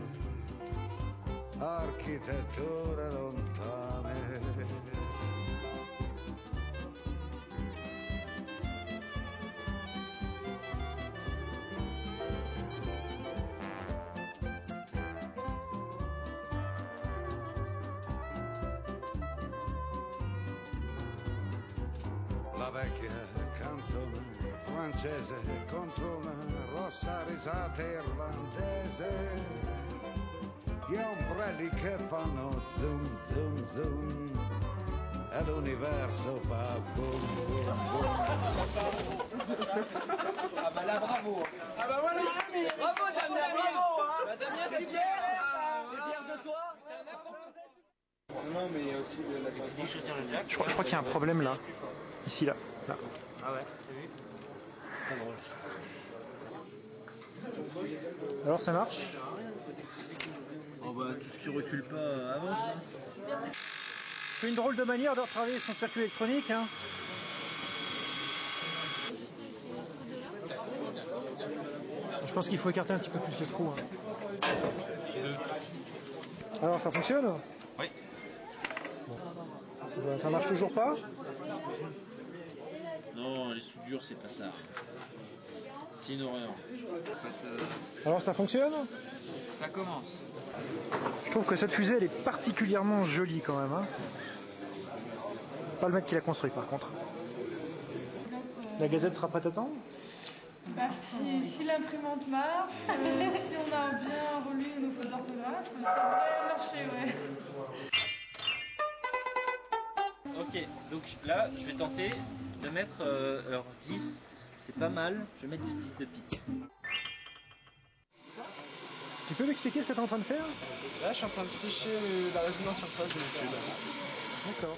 Speaker 8: architetture lontane. La vecchia canzone francese contro una rossa risata irlandese, gli ombrelli che fanno zoom zoom zoom, e l'universo fa boom boom boom.
Speaker 9: Ah bah là bravo. Ah bah voilà, bravo Damien, bravo hein. Bah Damien, t'es fier, de toi.
Speaker 12: Non mais il y a aussi de la
Speaker 11: Je crois qu'il y a un problème là. Ici, là.
Speaker 12: Ah ouais, t'as vu? C'est pas drôle.
Speaker 11: Alors ça marche?
Speaker 12: Oh bah tout ce qui recule pas avance. Hein.
Speaker 11: C'est une drôle de manière de retravailler son circuit électronique. Hein. Je pense qu'il faut écarter un petit peu plus les trous. Hein. Alors ça fonctionne?
Speaker 12: Oui.
Speaker 11: Bon. Ça marche toujours pas?
Speaker 12: Non, les soudures, c'est pas ça. C'est une horreur.
Speaker 11: Alors ça fonctionne?
Speaker 12: Ça commence.
Speaker 11: Je trouve que cette fusée, elle est particulièrement jolie quand même. Hein. Pas le mec qui l'a construit par contre. La gazette sera prête à temps?
Speaker 14: Bah, si l'imprimante marche, si on a bien relu nos fautes d'orthographe, ça devrait marcher, ouais.
Speaker 12: Ok, donc là, je vais tenter de mettre alors 10, c'est pas mal, je vais mettre du 10 de pique.
Speaker 11: Tu peux m'expliquer ce que tu es en train de faire?
Speaker 12: Là, je suis en train de ficher la résonance sur phase de YouTube.
Speaker 11: D'accord.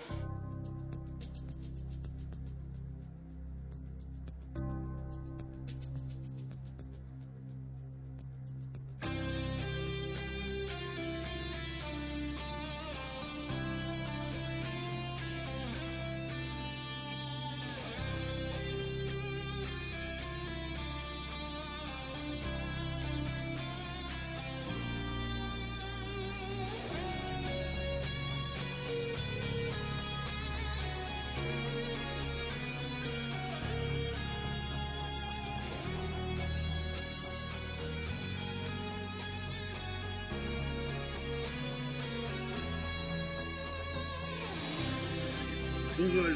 Speaker 12: Bon vol.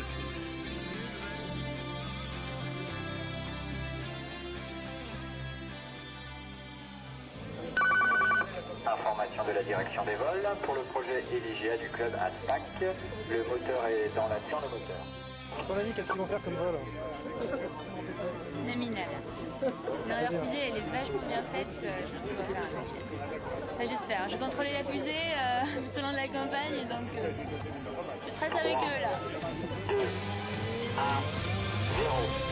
Speaker 15: Information de la direction des vols pour le projet Elygia du club ASPAC. Le moteur est dans la sur le moteur.
Speaker 11: À ton avis, qu'est-ce qu'ils vont faire comme vol?
Speaker 16: Nominal. Non, leur fusée, elle est vachement bien faite. Je pense qu'on va faire un navire. Enfin, j'espère. Je contrôlais la fusée tout au long de la campagne et donc je stresse avec eux là.
Speaker 15: 1, 0.